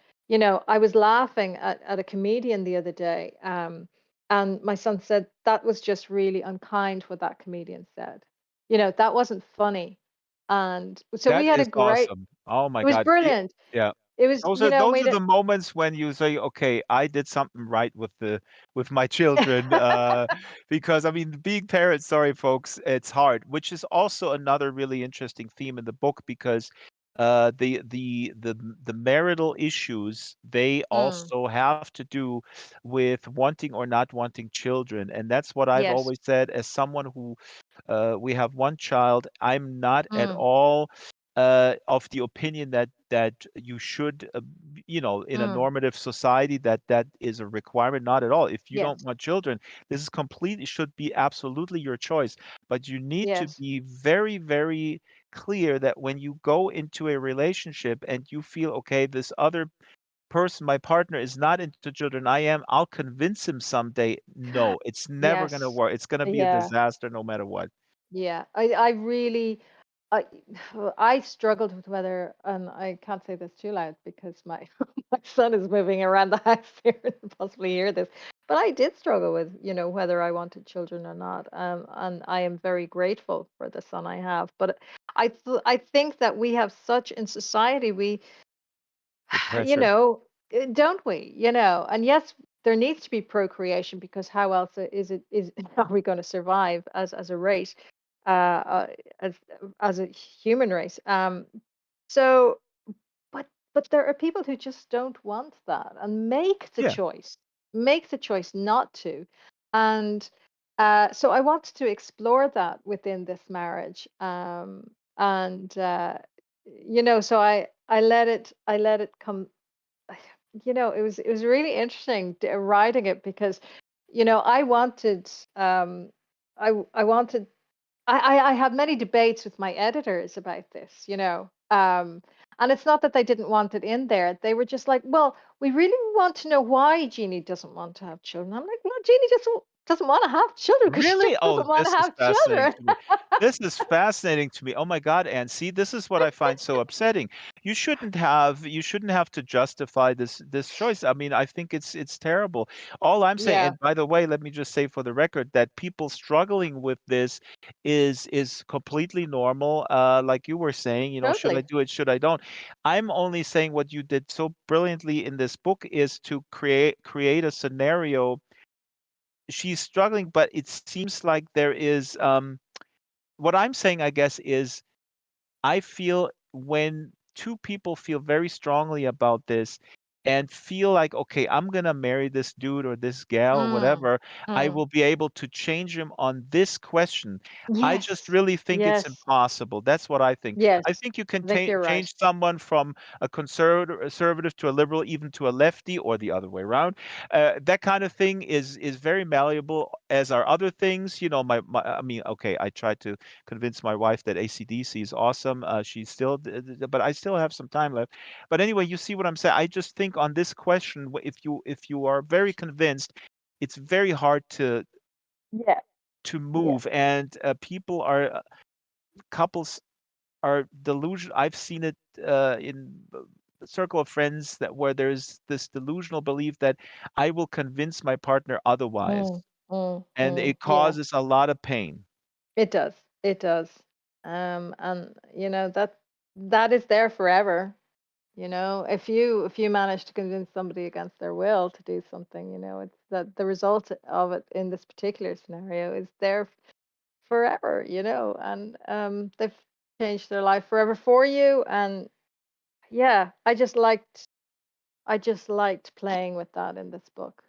I was laughing at a comedian the other day, and my son said that was just really unkind what that comedian said. That wasn't funny, and so we That had a is great. awesome. Oh my It was God. brilliant. Yeah. It was, Those made are it. the moments when you say, "Okay, I did something right with my children." Because I mean, being parents, sorry folks, it's hard, which is also another really interesting theme in the book because the marital issues, they Mm, also have to do with wanting or not wanting children. And that's what I've yes. always said as someone who we have one child. I'm not at Mm, all of the opinion that you should, in a mm, normative society, that is a requirement. Not at all. If you don't yes. want children, this is completely should be absolutely your choice. But you need to Yes. be very, very clear that when you go into a relationship and you feel, okay, this other person, my partner, is not into children, I am, I'll convince him someday. No, it's never going to Yes. work. It's going to be a Yeah. disaster no matter what. Yeah, I really. I I struggled with whether, and I can't say this too loud because my my son is moving around the house here and possibly hear this. But I did struggle with, whether I wanted children or not. And I am very grateful for the son I have. But I think that we have such in society, we, The you pressure. know, don't we? And yes, there needs to be procreation because how else is are we going to survive as a race, uh, as as a human race? So, but there are people who just don't want that and Yeah. make the choice not to, and so I wanted to explore that within this marriage, and so I let it come. It was really interesting writing it because, I wanted, I wanted, I had many debates with my editors about this, and it's not that they didn't want it in there. They were just like, well, we really want to know why Jeannie doesn't want to have children. I'm like, well, Jeannie doesn't want to have children because she Really? just Oh, doesn't want to this is have fascinating children. to me. This is fascinating to me. Oh my God, Anne. See, this is what I find so upsetting. You shouldn't have to justify this choice. I mean, I think it's terrible. All I'm saying, Yeah, and by the way, let me just say for the record that people struggling with this is completely normal. Like you were saying, should I totally. do it, should I don't? I'm only saying what you did so brilliantly in this book is to create a scenario. She's struggling, but it seems like there is what I'm saying, I guess, is I feel when two people feel very strongly about this and feel like, okay, I'm gonna marry this dude or this gal or Mm, whatever, I mm. will be able to change him on this question. I just Yes, really think it's yes, impossible. That's what I think. yes. I think you can I think you're right. change someone from a conservative to a liberal, even to a lefty, or the other way around. That kind of thing is very malleable, as are other things. I mean, okay, I tried to convince my wife that ACDC is awesome. She's still, but I still have some time left. But anyway, you see what I'm saying. I just think on this question, if you are very convinced, it's very hard Yeah, to yeah. move, and people are couples are delusional. I've seen it in a circle of friends that where there's this delusional belief that I will convince my partner otherwise, Mm, mm, and it yeah. causes a lot of pain. It does. It does. And that is there forever. If you manage to convince somebody against their will to do something, it's that the result of it in this particular scenario is there forever, and they've changed their life forever for you. And yeah, I just liked playing with that in this book,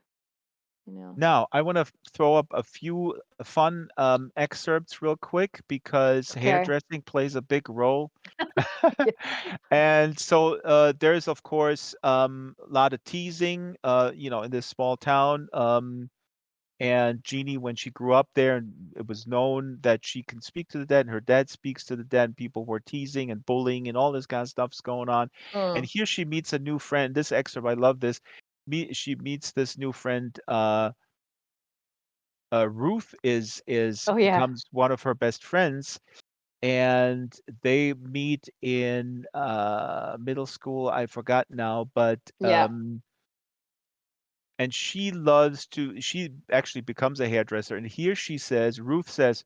you know. Now, I want to throw up a few fun excerpts real quick because Okay. hairdressing plays a big role. Yeah. And so there's, of course, a lot of teasing, in this small town. And Jeannie, when she grew up there, and it was known that she can speak to the dead, and her dad speaks to the dead, and people were teasing and bullying and all this kind of stuff's going on. And Mm. here she meets a new friend. This excerpt, I love this. She meets this new friend. Ruth is Oh yeah. becomes one of her best friends, and they meet in middle school. I forgot now, but Yeah. and she actually becomes a hairdresser. And here she says, Ruth says,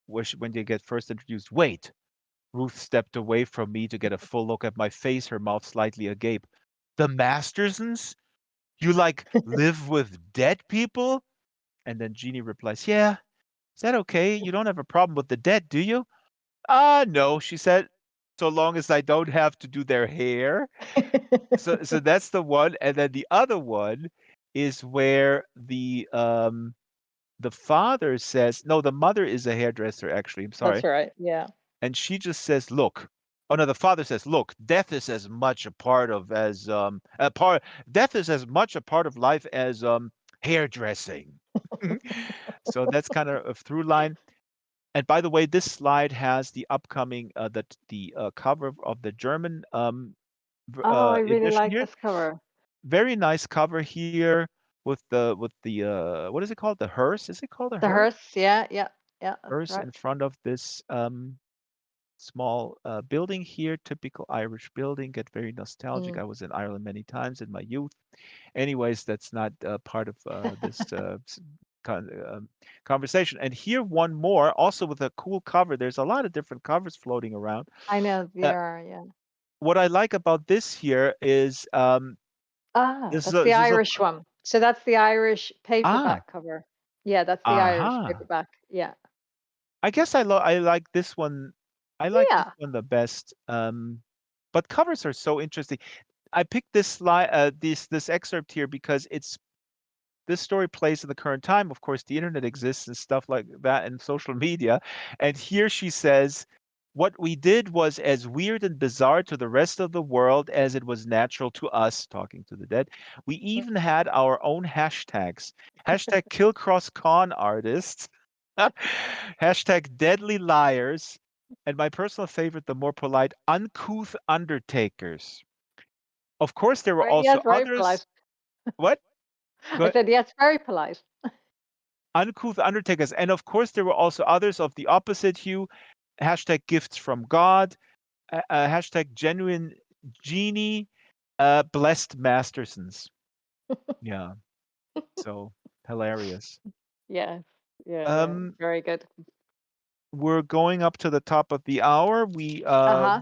when they get first introduced, wait. Ruth stepped away from me to get a full look at my face, her mouth slightly agape. The Mastersons? You like live with dead people? And then Jeannie replies, yeah. Is that okay? You don't have a problem with the dead, do you? No, she said, so long as I don't have to do their hair. So that's the one. And then the other one is where the father says, no, the mother is a hairdresser, actually. I'm That's sorry. right. Yeah. And she just says, look. Oh no, the father says, look, death is as much a part of life as hairdressing. So that's kind of a through line. And by the way, this slide has the upcoming the cover of the German Oh, I really edition like here. this cover. Very nice cover here with the what is it called? The hearse? Is it called a The hearse? hearse. Yeah, yeah, yeah. That's Hearse right. in front of this small building here, typical Irish building. Get very nostalgic. Mm. I was in Ireland many times in my youth. Anyways, that's not part of this conversation. And here, one more, also with a cool cover. There's a lot of different covers floating around. I know Uh, there are, yeah. what I like about this here is Ah, this is that's the this is a Irish one. So that's the Irish ah paperback cover. Yeah, that's the Irish aha. paperback. Yeah. I guess I like this one. I like this Yeah. one the best. But covers are so interesting. I picked this slide, this excerpt here because this story plays in the current time. Of course, the internet exists and stuff like that and social media. And here she says, what we did was as weird and bizarre to the rest of the world as it was natural to us, talking to the dead. We Mm. even had our own hashtags. Hashtag Killcross Con Artists. Hashtag Deadly Liars. And my personal favorite, the more polite, Uncouth Undertakers. Of course, there were Right. Yes, also very others. polite. What? I Go said, yes, very polite. Uncouth Undertakers. And of course, there were also others of the opposite hue. Hashtag Gifts from God. Hashtag Genuine Genie. Blessed Mastersons. Yeah. So hilarious. Yes. Yeah, they're Um, very good. we're going up to the top of the hour. Uh-huh.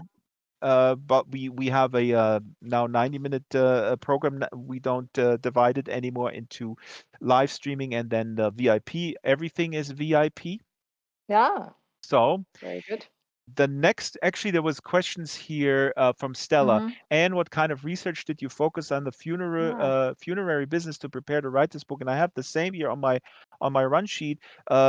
But we have a now 90-minute program. We don't divide it anymore into live streaming and then the VIP. Everything is VIP. Yeah, So very good. the next, actually, there was questions here from Stella. Hmm. And what kind of research did you focus on the Yeah. funerary business to prepare to write this book? And I have the same here on my run sheet.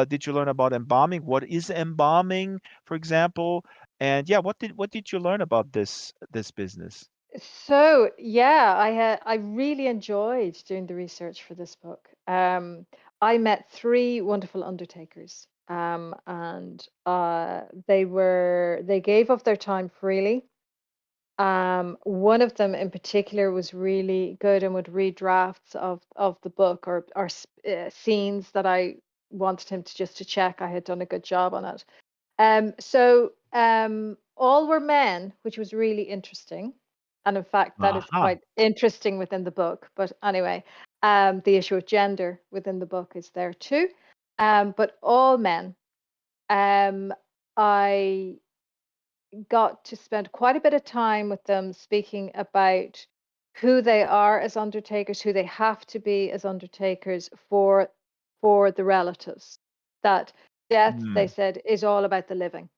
Did you learn about embalming? What is embalming, for example? And yeah, what did you learn about this business? So yeah, I really enjoyed doing the research for this book. I met three wonderful undertakers, and they gave of their time freely. One of them in particular was really good and would read drafts of the book or scenes that I wanted him to just to check I had done a good job on it. All were men, which was really interesting. And in fact, that is Aha. quite interesting within the book. But anyway, the issue of gender within the book is there too. But all men. Um, I got to spend quite a bit of time with them speaking about who they are as undertakers, who they have to be as undertakers for the relatives. That death, they Hmm. said, is all about the living,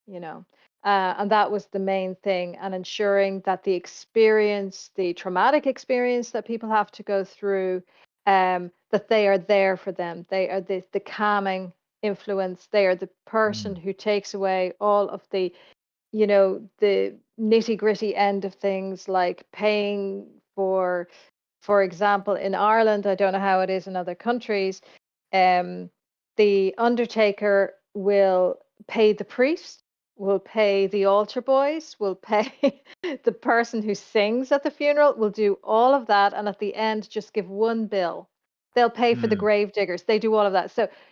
you know. And that was the main thing, and ensuring that the experience, the traumatic experience that people have to go through, that they are there for them. They are the calming influence. They are the person Hmm. who takes away all of the the nitty gritty end of things like paying for example, in Ireland, I don't know how it is in other countries, um, the undertaker will pay the priest, will pay the altar boys, will pay the person who sings at the funeral, will do all of that, and at the end, just give one bill. They'll pay for the Hmm. grave diggers. They do all of that.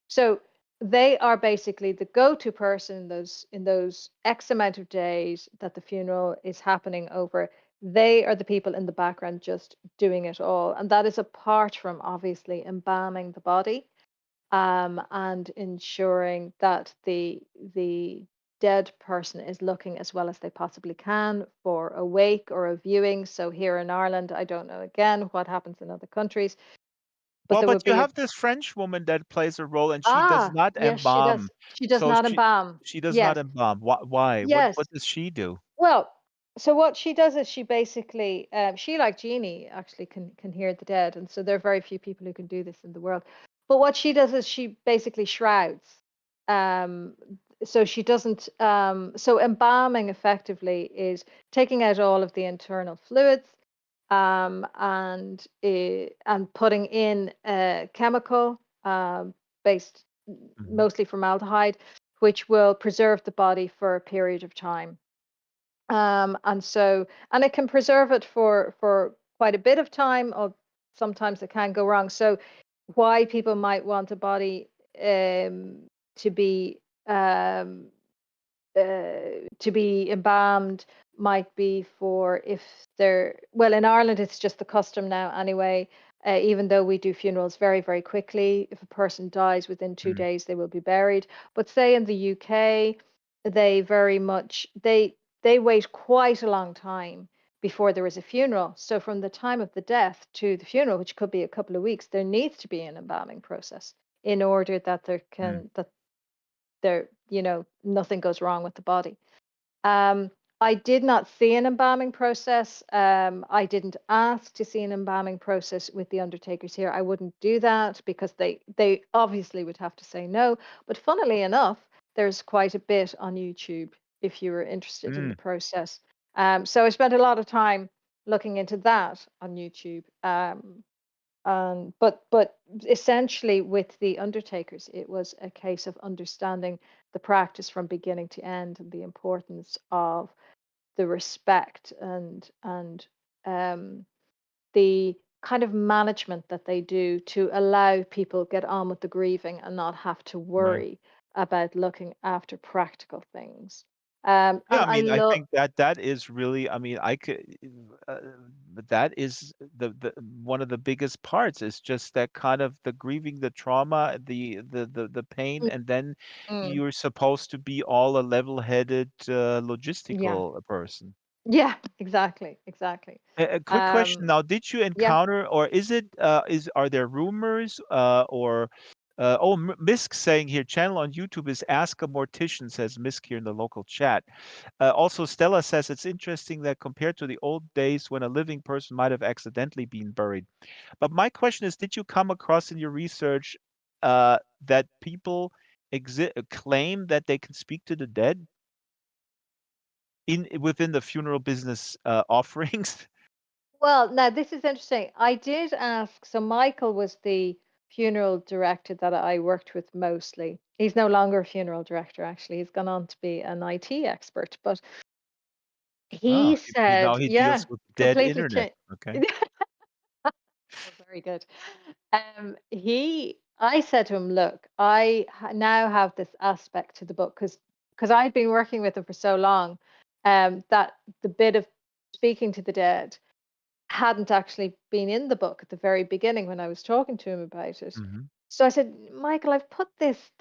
So they are basically the go-to person in those X amount of days that the funeral is happening over. They are the people in the background just doing it all. And that is apart from obviously embalming the body, and ensuring that the dead person is looking as well as they possibly can for a wake or a viewing. So here in Ireland, I don't know again what happens in other countries, but Well, there but would you be a have this French woman that plays a role, and she does not yes, she does. embalm. She does So not she embalm. she does not Yes, embalm. Why? What yes. what does she do? Well, so what she does is she basically, she like Jeannie actually can hear the dead, and so there are very few people who can do this in the world. But what she does is she basically shrouds. Um, so she doesn't. So embalming effectively is taking out all of the internal fluids, and putting in a chemical based Mhm. mostly formaldehyde, which will preserve the body for a period of time. And it can preserve it for quite a bit of time, or sometimes it can go wrong. So why people might want a body to be to be embalmed might be for if they're, well, in Ireland it's just the custom now anyway. Even though we do funerals very, very quickly, if a person dies within two Mm, days, they will be buried. But say in the UK, they very much they wait quite a long time before there is a funeral. So from the time of the death to the funeral, which could be a couple of weeks, there needs to be an embalming process in order that mm, there, nothing goes wrong with the body. Um, I did not see an embalming process. I didn't ask to see an embalming process with the undertakers here. I wouldn't do that because they obviously would have to say no. But funnily enough, there's quite a bit on YouTube if you were interested in the mm, process. So I spent a lot of time looking into that on YouTube. But essentially with the undertakers, it was a case of understanding the practice from beginning to end and the importance of the respect and um, the kind of management that they do to allow people get on with the grieving and not have to right. worry about looking after practical things. Yeah, And I I mean, I love, think that that is really, I mean, I could, uh, but that is the one of the biggest parts is just that kind of the grieving, the trauma, the pain, and then mm, you're supposed to be all a level-headed yeah, logistical person. yeah, exactly, exactly. A quick question Um, now, did you yeah. encounter or is it are there rumors or Misk saying here channel on YouTube is Ask a Mortician, says Misk here in the local chat. Also Stella says it's interesting that compared to the old days when a living person might have accidentally been buried. But my question is, did you come across in your research that people claim that they can speak to the dead in within the funeral business offerings? Well, now this is interesting. I did ask, so Michael was the funeral director that I worked with mostly. He's no longer a funeral director, actually. He's gone on to be an IT expert. But Oh, he now said, he yeah, deals with dead completely internet. changed. Okay. Oh, very good. I said to him, look, now have this aspect to the book because I'd been working with him for so long, that the bit of speaking to the dead hadn't actually been in the book at the very beginning when I was talking to him about it. Hmm. So I said, Michael, I've put this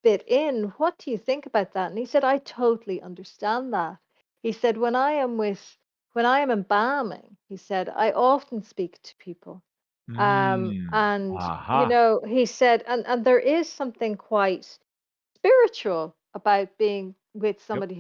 bit in. What do you think about that? And he said, I totally understand that. He said, when I am embalming, he said, I often speak to people. Mm. And Aha. he said, and there is something quite spiritual about being with Yep. somebody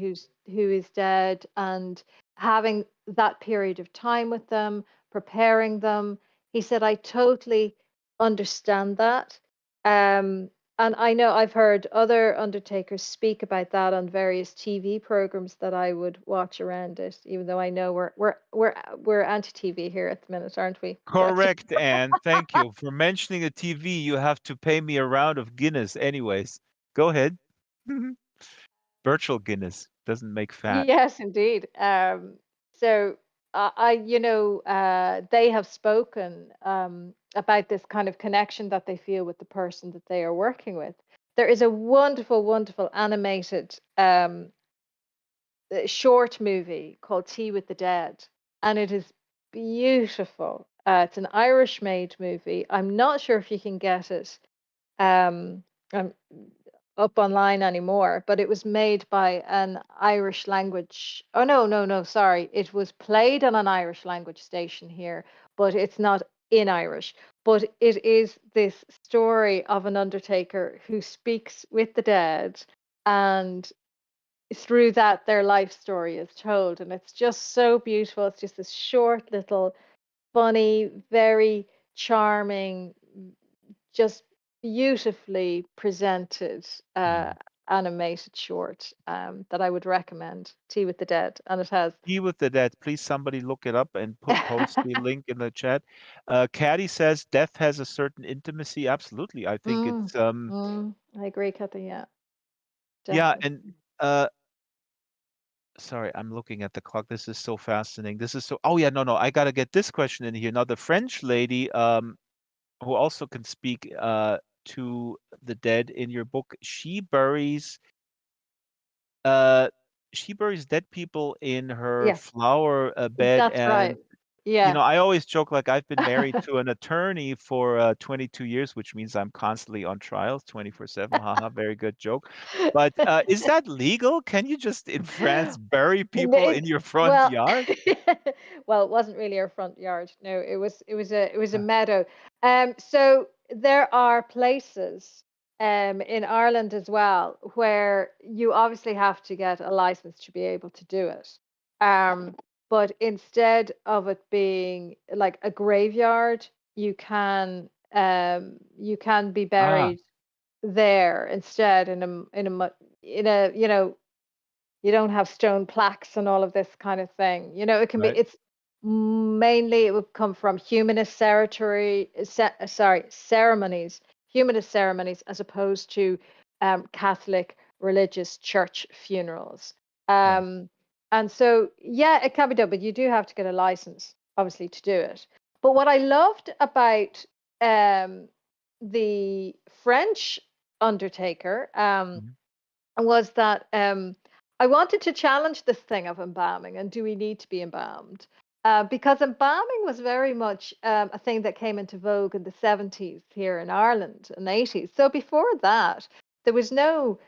who is dead and having that period of time with them, preparing them. He said, I totally understand that. Um, and I know I've heard other undertakers speak about that on various TV programs that I would watch around it, even though I know we're anti-TV here at the minute, aren't we, Drax? Correct, Anne. Thank you for mentioning a TV. You have to pay me a round of Guinness, anyways. Go ahead. Virtual Guinness doesn't make fat. Yes, indeed. So they have spoken about this kind of connection that they feel with the person that they are working with. There is a wonderful, wonderful animated short movie called Tea with the Dead, and it is beautiful. It's an Irish-made movie. I'm not sure if you can get it. Um, um, up online anymore, but it was made by an Irish language. Oh no, no, no, sorry. It was played on an Irish language station here, but it's not in Irish. But it is this story of an undertaker who speaks with the dead, and through that their life story is told, and it's just so beautiful. It's just this short little funny, very charming, just beautifully presented Mm. animated short that I would recommend. Tea with the Dead, and it has. Tea with the Dead. Please, somebody look it up and post the link in the chat. Caddy says death has a certain intimacy. Absolutely. I think Mm, it's I agree, Kathy. Yeah, yeah, definitely. and sorry, I'm looking at the clock. This is so fascinating. This is so oh yeah, no, I gotta get this question in here. Now the French lady, who also can speak to the dead in your book, she buries she buries dead people in her Yeah, flower bed. that's right. And Yeah. I always joke like I've been married to an attorney for 22 years, which means I'm constantly on trials 24/7. Haha, very good joke. But is that legal? Can you just in France bury people in It your front well, yard? well, it wasn't really our front yard. No, it was a Uh, meadow. So there are places in Ireland as well where you obviously have to get a license to be able to do it. Um, but instead of it being like a graveyard, you can be ah, buried there instead in a you don't have stone plaques and all of this kind of thing. right. It's mainly it would come from ceremonies, humanist ceremonies, as opposed to Catholic religious church funerals. Right. Um, and so, yeah, it can be done, but you do have to get a license, obviously, to do it. But what I loved about um, the French undertaker, Mhm. was that I wanted to challenge this thing of embalming and do we need to be embalmed? Because embalming was very much a thing that came into vogue in the 70s here in Ireland and 80s. So before that, there was no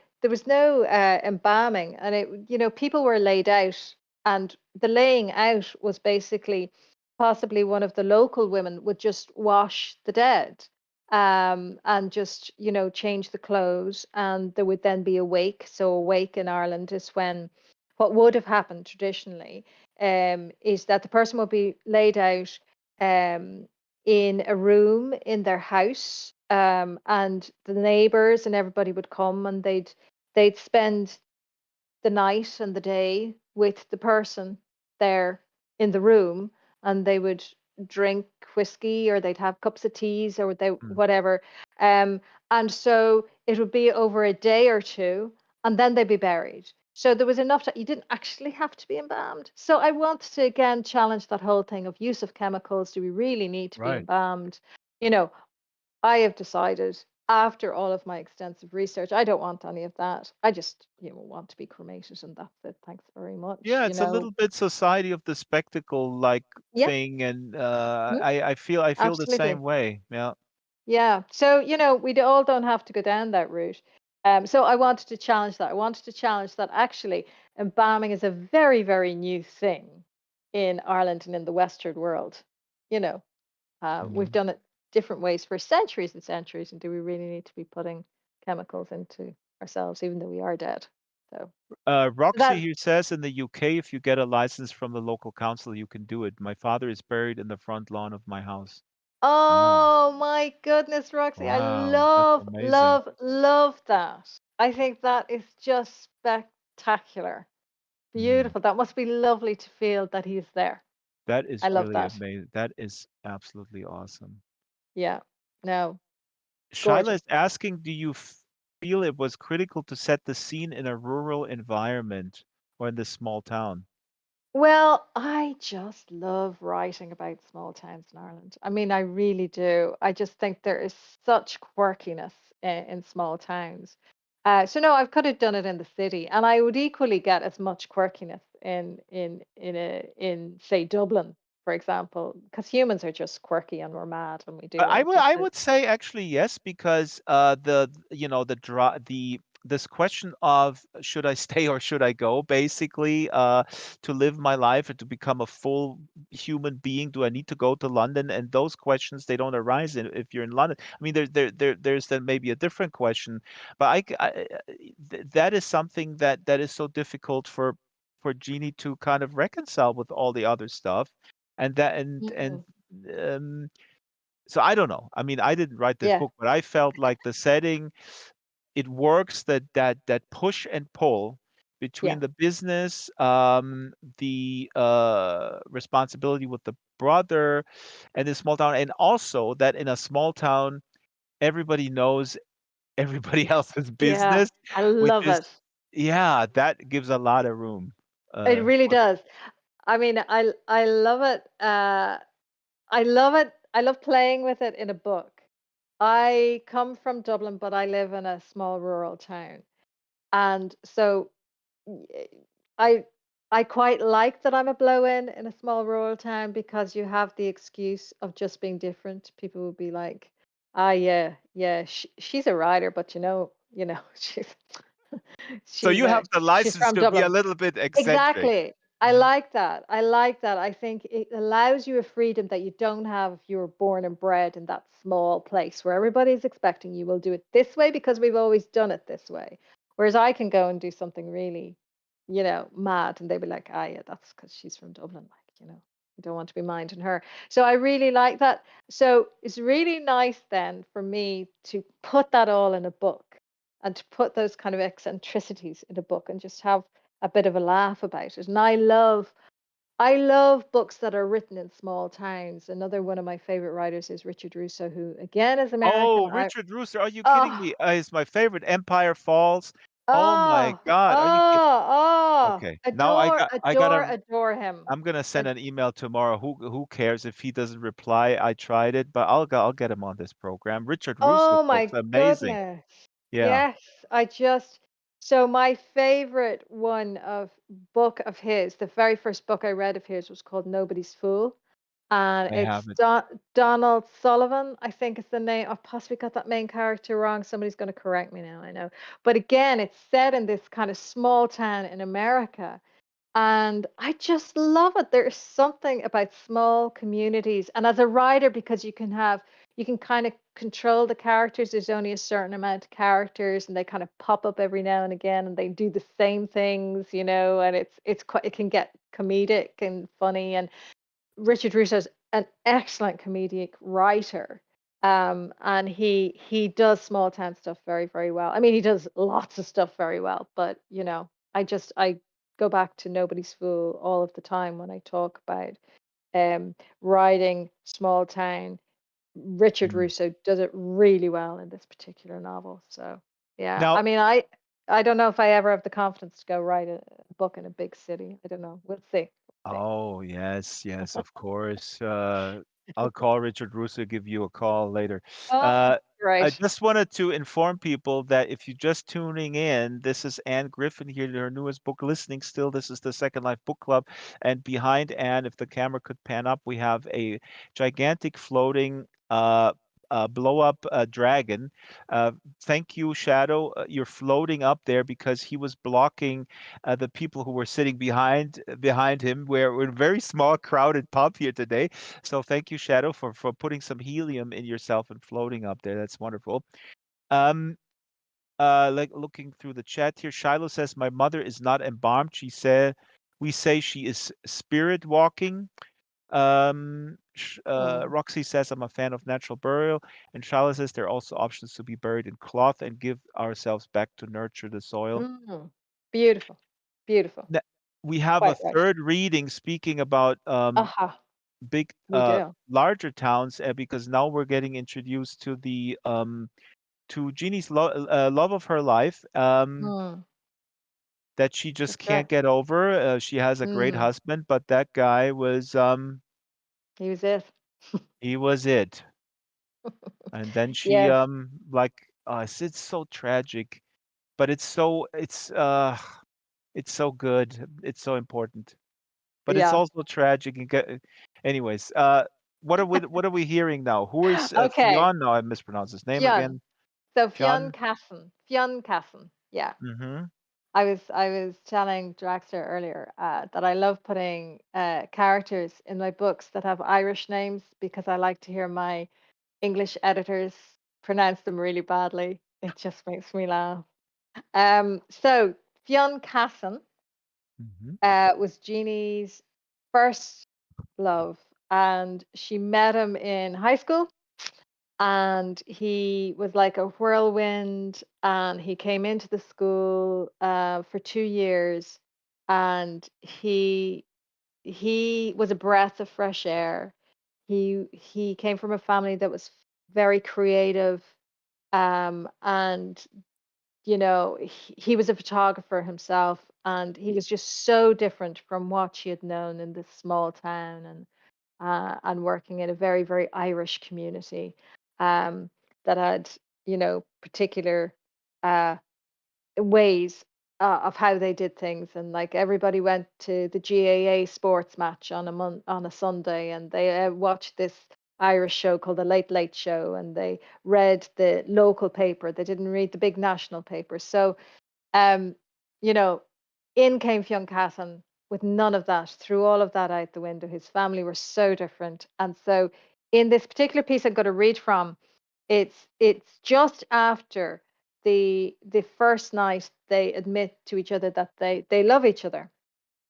embalming, and people were laid out, and the laying out was basically possibly one of the local women would just wash the dead and just change the clothes, and there would then be a wake. So a wake in Ireland is when what would have happened traditionally is that the person would be laid out um, in a room in their house, and the neighbors and everybody would come, and they'd spend the night and the day with the person there in the room, and they would drink whiskey, or they'd have cups of teas, or they Mm. whatever. um and so it would be over a day or two, and then they'd be buried. So there was enough that you didn't actually have to be embalmed. So I want to again challenge that whole thing of use of chemicals. Do we really need to be Right. embalmed? you know I have decided, after all of my extensive research, I don't want any of that. I just, want to be cremated, and that's it. Thanks very much. Yeah, it's a little bit society of the spectacle like Yeah, thing, and mhm, I feel the same absolutely. way. Yeah. Yeah. So, all don't have to go down that route. So I wanted to challenge that. I wanted to challenge that actually embalming is a very, very new thing in Ireland and in the Western world. You know, we've Mhm. done it different ways for centuries and centuries, and do we really need to be putting chemicals into ourselves, even though we are dead? So Roxy that. here says in the UK, if you get a license from the local council, you can do it. My father is buried in the front lawn of my house. Wow. Oh my goodness, Roxy, I Wow, that's love, amazing. love, love that. I think that is just spectacular. Mm. Beautiful. That must be lovely to feel that he's there. That I is love really that. amazing. That is absolutely awesome. Yeah. No, Shyla gorgeous. is asking, do you feel it was critical to set the scene in a rural environment or in this small town? Well, I just love writing about small towns in Ireland. I mean, I really do. I just think there is such quirkiness in small towns. So no, I could have done it in the city, and I would equally get as much quirkiness in say Dublin, for example, because humans are just quirky and we're mad and we do I all would sorts I of. would say actually yes, because the this question of should I stay or should I go, basically, to live my life and to become a full human being, do I need to go to London? And those questions, they don't arise if you're in London. I mean, there's then maybe a different question, but that is something that is so difficult for Jeannie to kind of reconcile with all the other stuff, and that and Mm, um so I don't know. I mean, I didn't write this yeah, book, but I felt like the setting, it works, that push and pull between yeah, the business, the responsibility with the brother, and the small town, and also that in a small town everybody knows everybody else's yeah. business, I which love is, it. yeah, that gives a lot of room. It really For does. I mean, I love it. I love it. I love playing with it in a book. I come from Dublin, but I live in a small rural town. And so I I quite like that I'm a blow-in a small rural town because you have the excuse of just being different. People will be like, "Ah, yeah, yeah, she's a writer, but she's So you have the she's license from to be a Dublin." little bit eccentric. Exactly. I Mhm. like that. I like that. I think it allows you a freedom that you don't have if you were born and bred in that small place where everybody's expecting you will do it this way because we've always done it this way. Whereas I can go and do something really, mad, and they'd be like, ah, yeah, that's because she's from Dublin. Like, you don't want to be minding her. So I really like that. So it's really nice then for me to put that all in a book and to put those kind of eccentricities in a book and just have a bit of a laugh about it. And I love books that are written in small towns. Another one of my favorite writers is Richard Russo, who again is American. Oh, I Richard Rooster, are you kidding oh me? It's my favorite, Empire Falls. Oh my oh god, are you kidding? Okay, now adore, adore, adore him. I'm gonna send Ad- an email tomorrow. Who cares if he doesn't reply? I tried it, but I'll get him on this program. Richard Russo's oh books, my amazing. goodness. Yeah, Yes, so my favorite one of book of his, the very first book I read of his was called Nobody's Fool. And I it's have it. Donald Sullivan, I think is the name. I've possibly got that main character wrong. Somebody's going to correct me now, I know. But again, it's set in this kind of small town in America. And I just love it. There's something about small communities. And as a writer, because you can kind of control the characters. There's only a certain amount of characters and they kind of pop up every now and again and they do the same things, and it's quite, it can get comedic and funny. And Richard Russo's an excellent comedic writer. And he does small town stuff very, very well. I mean, he does lots of stuff very well, but I go back to Nobody's Fool all of the time when I talk about writing small town. Richard Mm. Russo does it really well in this particular novel. So yeah, Now, I mean, I don't know if I ever have the confidence to go write a book in a big city. I don't know. We'll see. We'll see. oh, yes, yes, of course. I'll call Richard Russo, give you a call later. Oh, Uh, I great. just wanted to inform people that if you're just tuning in, this is Anne Griffin here, her newest book, Listening Still. This is the Second Life Book Club. And behind Anne, if the camera could pan up, we have a gigantic floating blow up dragon. Uh, Thank you, Shadow. You're floating up there because he was blocking the people who were sitting behind him. We're a very small, crowded pub here today. So thank you, Shadow, for putting some helium in yourself and floating up there. That's wonderful. Um, like looking through the chat here, Shiloh says my mother is not embalmed. She said we say she is spirit walking. Mm, Roxy says I'm a fan of natural burial, and Shiloh says there are also options to be buried in cloth and give ourselves back to nurture the soil. mm. Beautiful. Beautiful. Ne- We have a Quite right. third reading speaking about Aha, big, we do. larger towns, because now we're getting introduced to Jeannie's love of her life, Mm, that she just that's right. can't get over. She has a great Mm, husband, but that guy was he was it. he was it. And then she Yes. it's so tragic, but it's so good. It's so important. But it's Yeah. also tragic. Anyways, what are we hearing now? Who is Okay. Fionn? No, I mispronounced his name Fionn. again. So Fionn Fionn. Casson. Fionn Casson. Yeah. Mm-hmm. I was telling Draxtor earlier that I love putting characters in my books that have Irish names because I like to hear my English editors pronounce them really badly. It just makes me laugh. So Fionn Casson Mm-hmm. was Jeannie's first love, and she met him in high school, and he was like a whirlwind, and he came into the school for 2 years, and he was a breath of fresh air. He came from a family that was very creative, and he was a photographer himself, and he was just so different from what she had known in this small town, and working in a very, very Irish community, that had, particular uh, ways. of how they did things, and like everybody went to the GAA sports match on a Sunday, and they watched this Irish show called the Late Late Show, and they read the local paper. They didn't read the big national paper. So, um, you know, in came Fionn Cassan with none of that, threw all of that out the window. His family were so different, and so in this particular piece I'm going to read from, it's just after the first night they admit to each other that they love each other.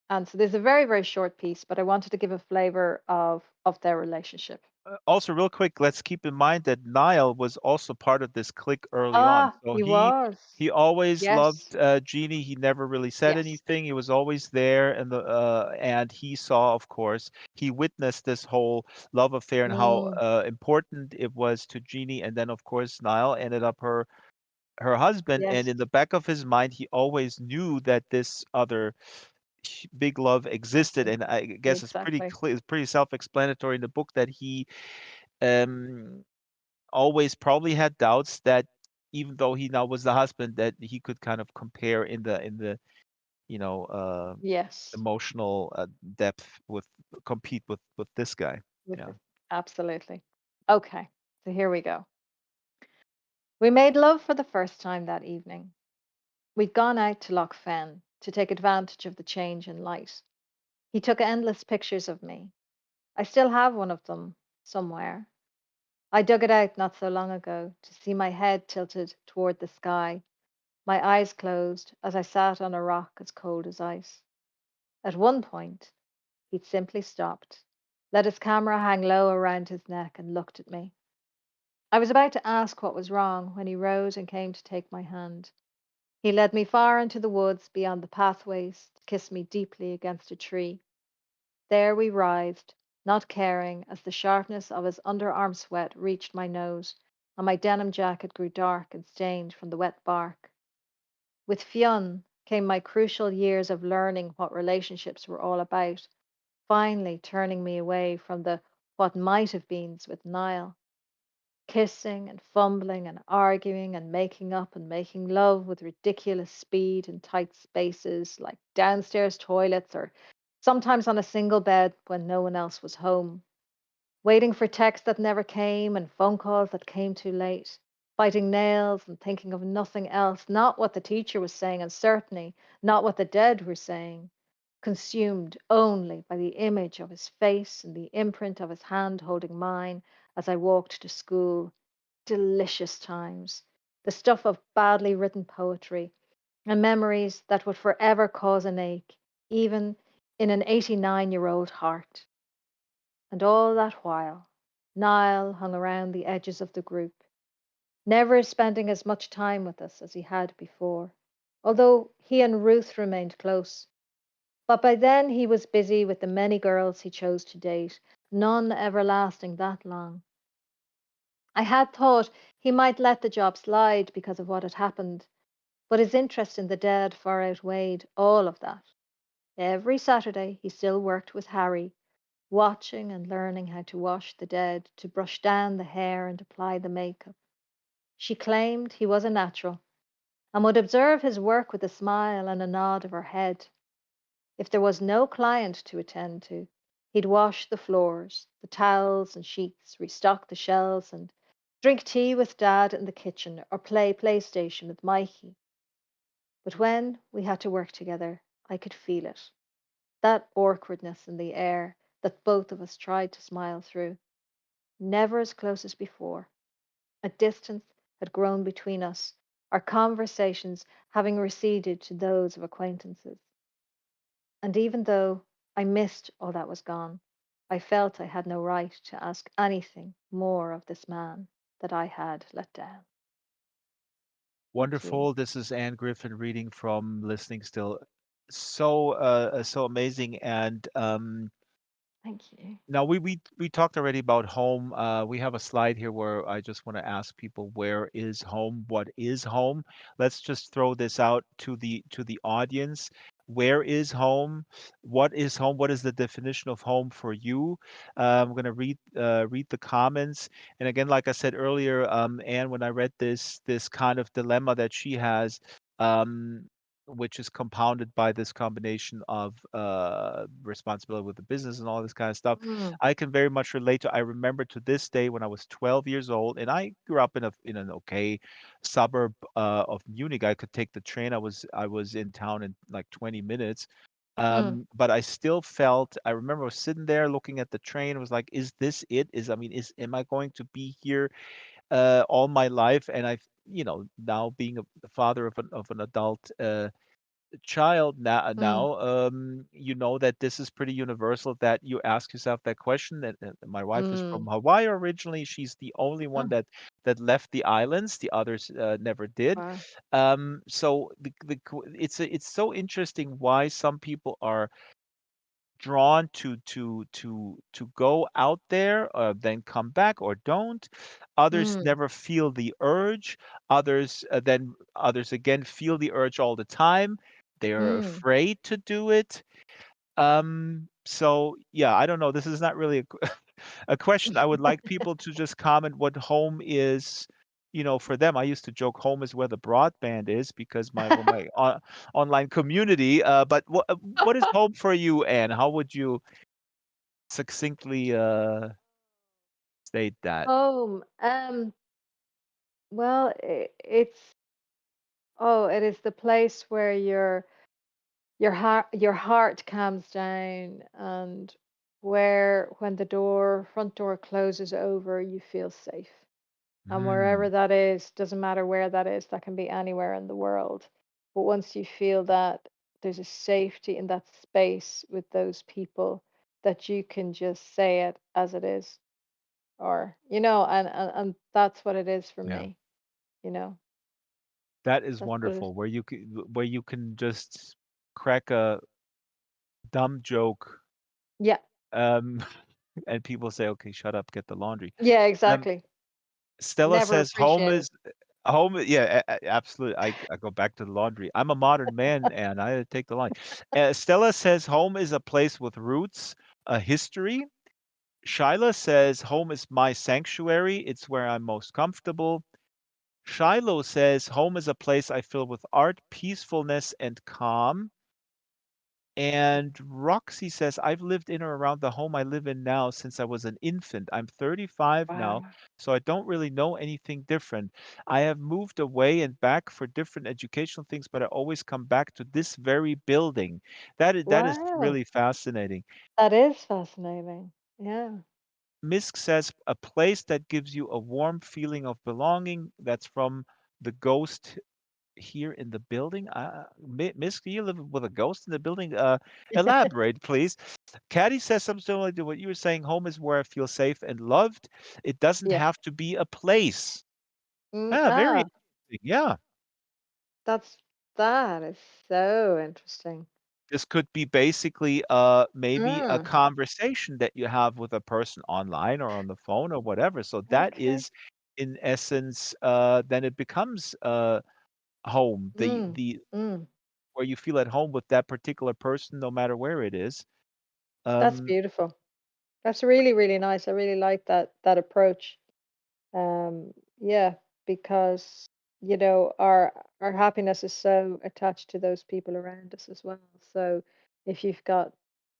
And so there's a very, very short piece, but I wanted to give a flavor of their relationship. Also, real quick, let's keep in mind that Niall was also part of this clique early on. Ah, So he he was. always Yes, loved Jeannie. He never really said yes. anything. He was always there, and he saw, of course, he witnessed this whole love affair and how Mm, important it was to Jeannie. And then, of course, Niall ended up her husband. And yes, in the back of his mind, he always knew that this other big love existed. exactly. And I guess it's pretty Exactly. clear, it's pretty self-explanatory in the book that he um always probably had doubts that even though he now was the husband, that he could kind of compare in the you know Yes, emotional depth with compete with this guy. with Yeah. this. Absolutely. Okay, so here we go. We made love for the first time that evening. We'd gone out to Loch Fen to take advantage of the change in light. He took endless pictures of me. I still have one of them somewhere. I dug it out not so long ago to see my head tilted toward the sky, my eyes closed as I sat on a rock as cold as ice. At one point, he'd simply stopped, let his camera hang low around his neck, and looked at me. I was about to ask what was wrong when he rose and came to take my hand. He led me far into the woods beyond the pathways to kiss me deeply against a tree. There we writhed, not caring, as the sharpness of his underarm sweat reached my nose, and my denim jacket grew dark and stained from the wet bark. With Fionn came my crucial years of learning what relationships were all about, finally turning me away from the what might have beens with Niall. Kissing and fumbling and arguing and making up and making love with ridiculous speed in tight spaces like downstairs toilets or sometimes on a single bed when no one else was home. Waiting for texts that never came and phone calls that came too late. Biting nails and thinking of nothing else, not what the teacher was saying, and certainly not what the dead were saying. Consumed only by the image of his face and the imprint of his hand holding mine as I walked to school. Delicious times, the stuff of badly written poetry, and memories that would forever cause an ache, even in an 89-year-old heart. And all that while, Niall hung around the edges of the group, never spending as much time with us as he had before, although he and Ruth remained close. But by then he was busy with the many girls he chose to date, none ever lasting that long. I had thought he might let the job slide because of what had happened, but his interest in the dead far outweighed all of that. Every Saturday he still worked with Harry, watching and learning how to wash the dead, to brush down the hair and apply the makeup. She claimed he was a natural and would observe his work with a smile and a nod of her head. If there was no client to attend to, he'd wash the floors, the towels and sheets, restock the shelves, and drink tea with Dad in the kitchen or play PlayStation with Mikey. But when we had to work together, I could feel it. That awkwardness in the air that both of us tried to smile through. Never as close as before. A distance had grown between us, our conversations having receded to those of acquaintances. And even though I missed all that was gone, I felt I had no right to ask anything more of this man that I had let down. Thank you. Wonderful. This is Anne Griffin reading from Listening Still. So so amazing. And Thank you. now we talked already about home. We have a slide here where I just want to ask people, where is home? What is home? Let's just throw this out to the audience. Where is home? What is home? What is the definition of home for you? I'm going to read the comments. And again, like I said earlier, Anne, when I read this kind of dilemma that she has, um, which is compounded by this combination of responsibility with the business and all this kind of stuff. Mm, I can very much relate to. I remember to this day when I was 12 years old, and I grew up in an okay suburb of Munich. I could take the train. I was in town in like 20 minutes. mm, But I still felt. I remember I was sitting there looking at the train. I was like, "Is this it? Is am I going to be here all my life?" And now being the father of an adult child mm, you know that this is pretty universal, that you ask yourself that question. And my wife is from mm. Hawaii originally. She's the only one Oh, that left the islands. The others never did. wow. So it's so interesting why some people are drawn to go out there, then come back or don't. Others Mm, never feel the urge. Others again feel the urge all the time. They're mm. afraid to do it. So yeah, I don't know. This is not really a question. I would like people to just comment what home is, for them. I used to joke home is where the broadband is because my online community. But what is home for you, Anne? How would you succinctly state that? Home. Well, it is the place where your heart calms down, and where when the front door closes over, you feel safe. And Hmm. wherever that is, doesn't matter where that is, that can be anywhere in the world. But once you feel that there's a safety in that space with those people, that you can just say it as it is, or and that's what it is for Yeah, me. You know, that is that's what it is. wonderful. Where you can just crack a dumb joke, Yeah, um, and people say, "Okay, shut up, get the laundry." yeah, Um, exactly. Stella Never says home appreciated. is home. Yeah, absolutely. I go back to the laundry. I'm a modern man, and I take the line. Stella says home is a place with roots, a history. Shyla says home is my sanctuary. It's where I'm most comfortable. Shiloh says home is a place I fill with art, peacefulness, and calm. And Roxy says, I've lived in or around the home I live in now since I was an infant. I'm 35 now, Wow. so I don't really know anything different. I have moved away and back for different educational things, but I always come back to this very building. That is Wow. really fascinating. That is fascinating. Yeah. Misk says, a place that gives you a warm feeling of belonging. That's from the ghost here in the building. Miss, do you live with a ghost in the building? Elaborate, please. Caddy says something similar to what you were saying. Home is where I feel safe and loved. It doesn't Yeah. have to be a place. Mm, Ah, very ah, interesting. Yeah. that's that is so interesting. This could be basically maybe a Mm, conversation that you have with a person online or on the phone or whatever. So that okay. is in essence then it becomes home. Mm, The mm. where you feel at home with that particular person no matter where it is. That's Um, beautiful. That's really, really nice. I really like that approach. Yeah, because our happiness is so attached to those people around us as well. So if you've got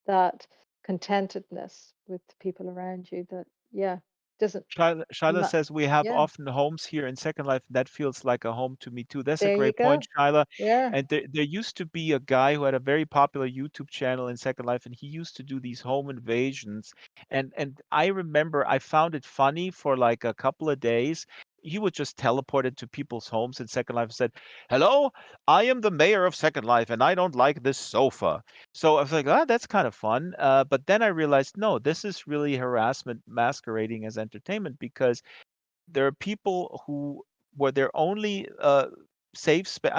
that contentedness with the people around you, that yeah, doesn't Shyla ma- says we have yeah, often homes here in Second Life. That feels like a home to me too. That's a there you great point, go. Shyla. Yeah. And there used to be a guy who had a very popular YouTube channel in Second Life, and he used to do these home invasions. And I remember I found it funny for like a couple of days. He would just teleport into people's homes in Second Life and said, "Hello, I am the mayor of Second Life, and I don't like this sofa." So I was like, "Ah, that's kind of fun." But then I realized, no, this is really harassment masquerading as entertainment because there are people who where their only safe space.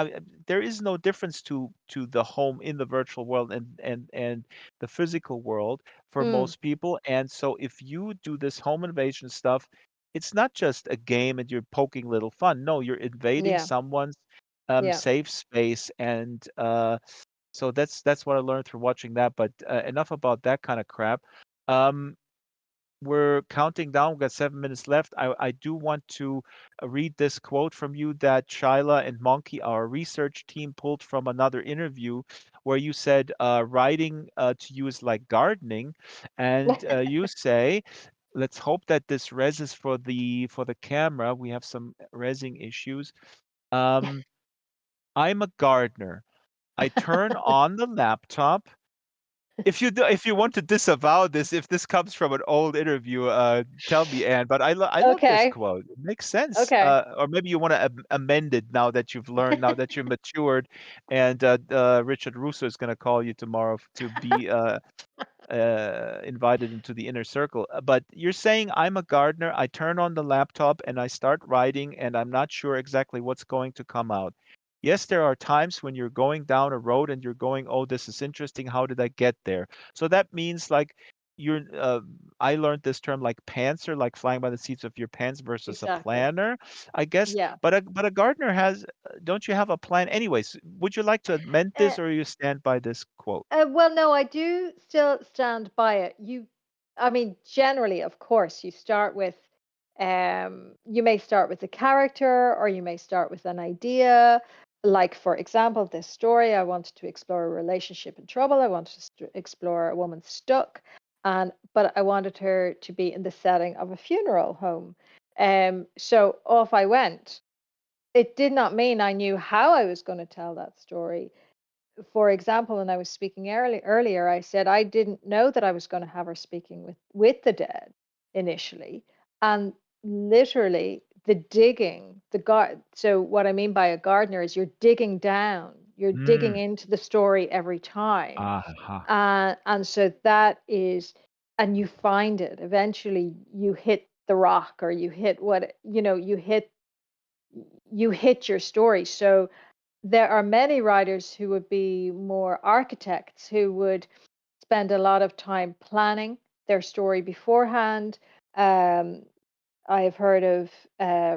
There is no difference to the home in the virtual world and the physical world for Mm, most people. And so if you do this home invasion stuff, it's not just a game and you're poking little fun. No, you're invading yeah. someone's Yeah. safe space, and so that's what I learned through watching that. But enough about that kind of crap. Um, we're counting down. We've got 7 minutes left. I do want to read this quote from you that Shyla and Monkey, our research team, pulled from another interview where you said writing to you is like gardening. And you say, let's hope that this reses for the camera. We have some resing issues. Um, I'm a gardener. I turn on the laptop. If you want to disavow this, if this comes from an old interview, tell me, Anne. But I love this Okay. quote. It makes sense. Okay. Or maybe you want to amend it now that you've learned, now that you're matured, and Richard Russo is going to call you tomorrow to be invited into the inner circle. But you're saying I'm a gardener. I turn on the laptop and I start writing, and I'm not sure exactly what's going to come out. Yes, there are times when you're going down a road and you're going, "Oh, this is interesting. How did I get there?" So that means like you're. I learned this term like pantser, like flying by the seats of your pants versus a Exactly. planner, I guess. Yeah. But a gardener has. Don't you have a plan? Anyways, would you like to amend Uh, this, or you stand by this quote? well, no, I do still stand by it. I mean, generally, of course, you may start with a character or you may start with an idea. Like, for example, this story, I wanted to explore a relationship in trouble. I wanted to explore a woman stuck, but I wanted her to be in the setting of a funeral home. So off I went. It did not mean I knew how I was going to tell that story. For example, when I was speaking earlier, I said I didn't know that I was going to have her speaking with the dead initially, and literally the digging, the guard. So what I mean by a gardener is you're digging down, you're digging Mm. into the story every time, Aha. and so that is, and you find it. Eventually, you hit the rock, or you hit what you hit your story. So there are many writers who would be more architects who would spend a lot of time planning their story beforehand. Um, I have heard of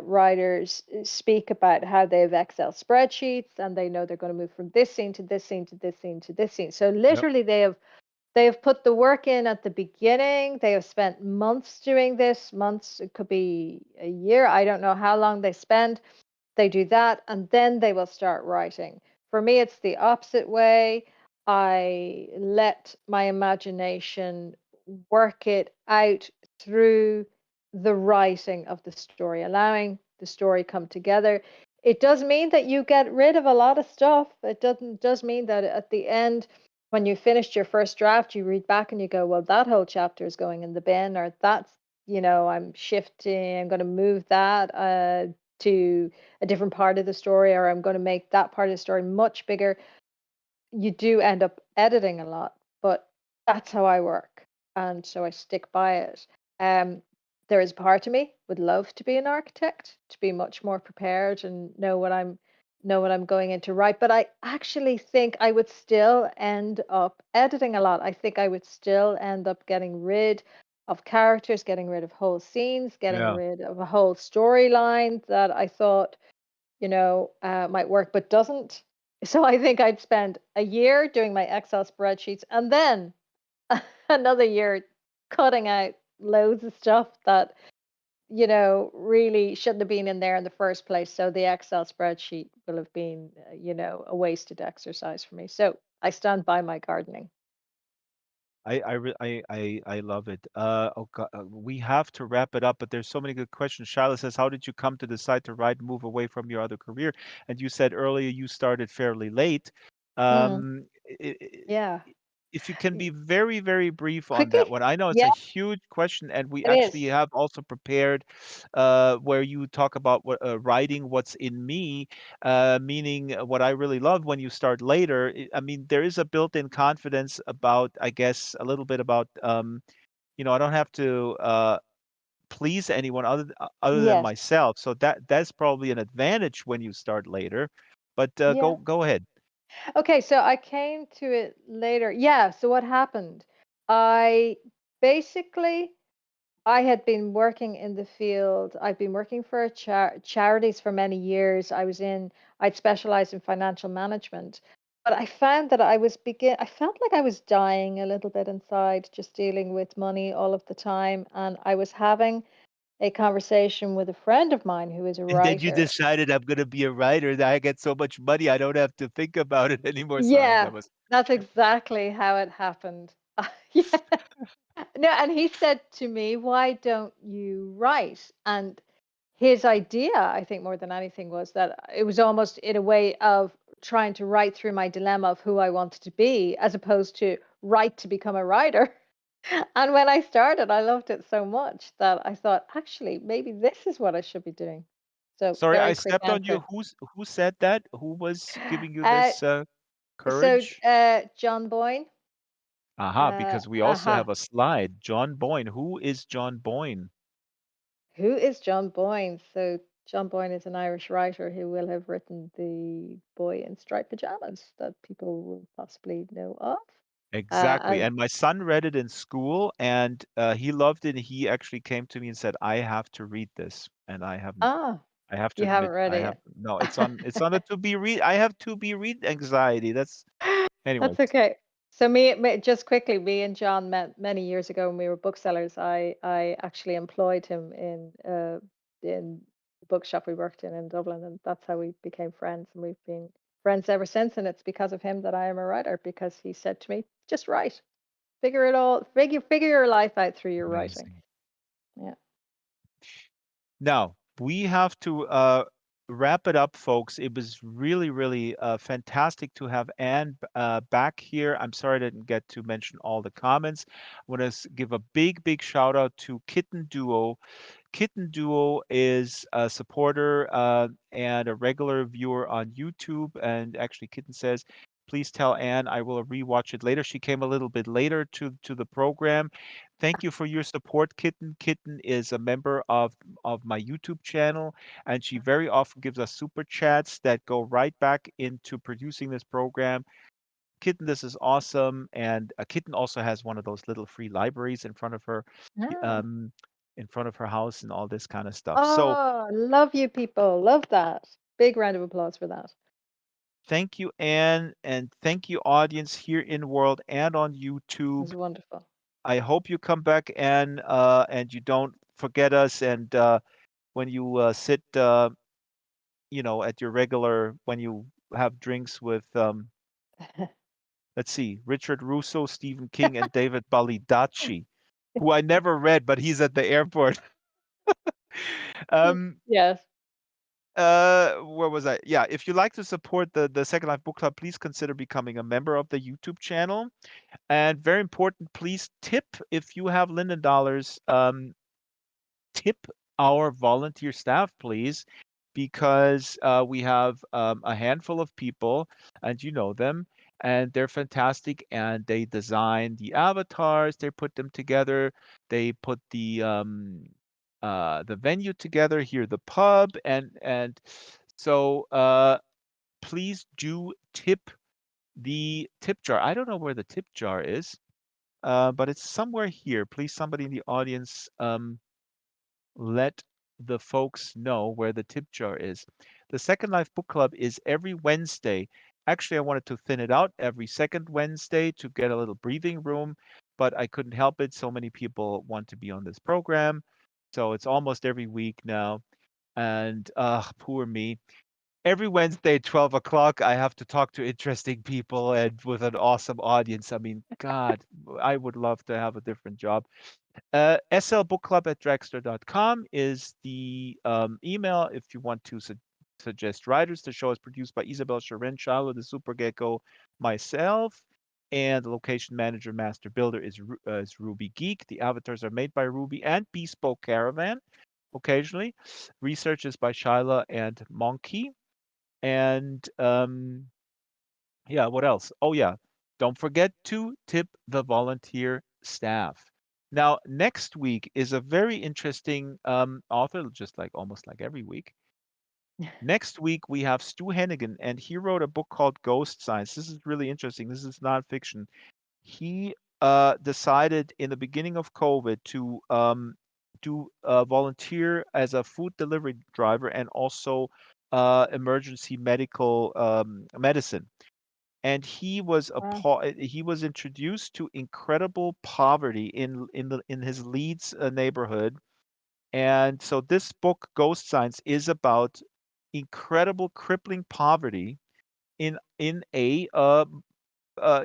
writers speak about how they have Excel spreadsheets and they know they're going to move from this scene to this scene to this scene to this scene. So Yep. literally, they have put the work in at the beginning. They have spent months doing this. Months, it could be a year. I don't know how long they spend. They do that and then they will start writing. For me, it's the opposite way. I let my imagination work it out through the writing of the story, allowing the story come together. It does mean that you get rid of a lot of stuff. It does mean that at the end, when you finished your first draft, you read back and you go, well, that whole chapter is going in the bin, or I'm shifting, I'm going to move that to a different part of the story, or I'm going to make that part of the story much bigger. You do end up editing a lot, but that's how I work. And so I stick by it. Um, there is a part of me would love to be an architect, to be much more prepared and know what I'm going into right. But I actually think I would still end up editing a lot. I think I would still end up getting rid of characters, getting rid of whole scenes, getting Yeah. rid of a whole storyline that I thought might work, but doesn't. So I think I'd spend a year doing my Excel spreadsheets and then another year cutting out loads of stuff that, really shouldn't have been in there in the first place. So the Excel spreadsheet will have been, a wasted exercise for me. So I stand by my gardening. I love it. Oh God, we have to wrap it up, but there's so many good questions. Shyla says, "How did you come to decide to write, move away from your other career?" And you said earlier you started fairly late. Mm, Um, yeah. if you can be very, very brief on that Quickly? one. I know it's a Yeah, huge question, and we it actually is. have also prepared where you talk about writing what's in me, meaning what I really love when you start later. I mean, there is a built-in confidence about, I guess, a little bit about, I don't have to please anyone other than Yes. myself. So that's probably an advantage when you start later. But Yeah. go ahead. Okay, so I came to it later. Yeah, so what happened? I basically I had been working in the field. I've been working for charities for many years. I'd specialized in financial management. but I found that I felt like I was dying a little bit inside, just dealing with money all of the time. And I was having a conversation with a friend of mine who is a And then you writer. decided, "I'm gonna be a writer, that I get so much money, I don't have to think about it anymore." Sorry, that Yeah, was that's exactly how it happened. Yeah. No, and he said to me, "Why don't you write?" And his idea, I think more than anything, was that it was almost in a way of trying to write through my dilemma of who I wanted to be, as opposed to write to become a writer. And when I started, I loved it so much that I thought, actually, maybe this is what I should be doing. So, Sorry, I very quick stepped on you. answer. Who said that? Who was giving you Uh, this, so, courage? John Boyne. Aha, because we also Uh-huh. have a slide. John Boyne. Who is John Boyne? Who is John Boyne? So John Boyne is an Irish writer who will have written The Boy in Striped Pajamas that people will possibly know of. Exactly, And and my son read it in school, and, he loved it, and he actually came to me and said, "I have to read this," and ah, I have to you haven't admit, read I it have yet. no, it's on a to be read I have to be read anxiety, that's anyways. That's okay. So just quickly, me and John met many years ago when we were booksellers. I actually employed him in the bookshop we worked in Dublin, and that's how we became friends. And we've been friends ever since. And it's because of him that I am a writer, because he said to me, "Just write, figure your life out through your writing." Amazing. Yeah. Now, we have to wrap it up, folks. It was really, really fantastic to have Anne back here. I'm sorry I didn't get to mention all the comments. I want to give a big, big shout out to Kitten Duo. Kitten Duo is a supporter and a regular viewer on YouTube. And actually, Kitten says, "Please tell Anne I will rewatch it later." She came a little bit later to the program. Thank you for your support, Kitten. Kitten is a member of my YouTube channel, and she very often gives us super chats that go right back into producing this program. Kitten, this is awesome. And Kitten also has one of those little free libraries Ah. um, in front of her house and all this kind of stuff. So Oh, love you people. Love that. Big round of applause for that. thank you, Anne, and thank you, audience here in world and on It YouTube. was wonderful. I hope you come back, Anne, and you don't forget us. And when you sit, at your regular, when you have drinks with, let's see, Richard Russo, Stephen King, and David Baldacci, who I never read, but he's at the airport. Um, Yes. where was I? Yeah, if you like to support the Second Life Book Club, please consider becoming a member of the YouTube channel. And very important, please tip if you have Linden dollars. Tip our volunteer staff, please, because we have a handful of people, and you know them, and they're fantastic. And they design the avatars, they put them together, they put the venue together here, the pub, and so please do tip the tip jar. I don't know where the tip jar is, but it's somewhere here. Please, somebody in the audience. Let the folks know where the tip jar is. The Second Life Book Club is every Wednesday. Actually, I wanted to thin it out every second Wednesday to get a little breathing room, but I couldn't help it. So many people want to be on this program. So it's almost every week now. And poor me. Every Wednesday at 12 o'clock, I have to talk to interesting people and with an awesome audience. I mean, God, I would love to have a different job. slbookclub@draxtor.com is the email if you want to suggest writers. The show is produced by Isabel Sharon, Shiloh, the Super Gecko, myself, and the location manager, master builder is Ruby Geek. The avatars are made by Ruby and Bespoke Caravan occasionally. Research is by Shyla and Monkey. And yeah, what else? Oh, yeah. Don't forget to tip the volunteer staff. Now, next week is a very interesting author, just like almost like every week. Next week, we have Stu Hennigan, and he wrote a book called Ghost Science. This is really interesting. This is not fiction. He decided in the beginning of COVID to do volunteer as a food delivery driver and also emergency medical medicine. and Wow. he was introduced to incredible poverty in his Leeds neighborhood. And so this book, Ghost Signs, is about incredible crippling poverty in a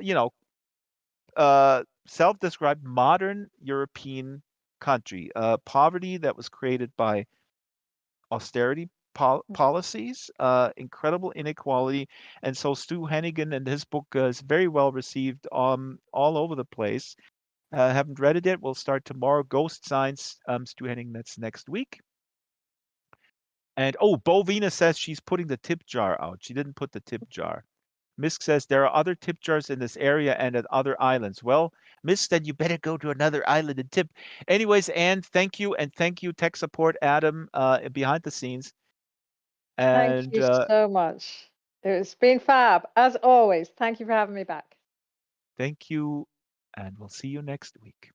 you know self-described modern European country, poverty that was created by austerity policies, incredible inequality. And so Stu Hennigan and his book is very well received all over the place. Haven't read it yet. We'll start tomorrow. Ghost Science, Stu Hennigan, that's next week. And oh, Bovina says she's putting the tip jar out. She didn't put the tip jar. Misk says there are other tip jars in this area and at other islands. Well, Misk, then you better go to another island and tip. Anyways, Anne, thank you. And thank you, tech support, Adam, behind the scenes. Thank And you so much. It's been fab, as always. Thank you for having me back. thank you. And we'll see you next week.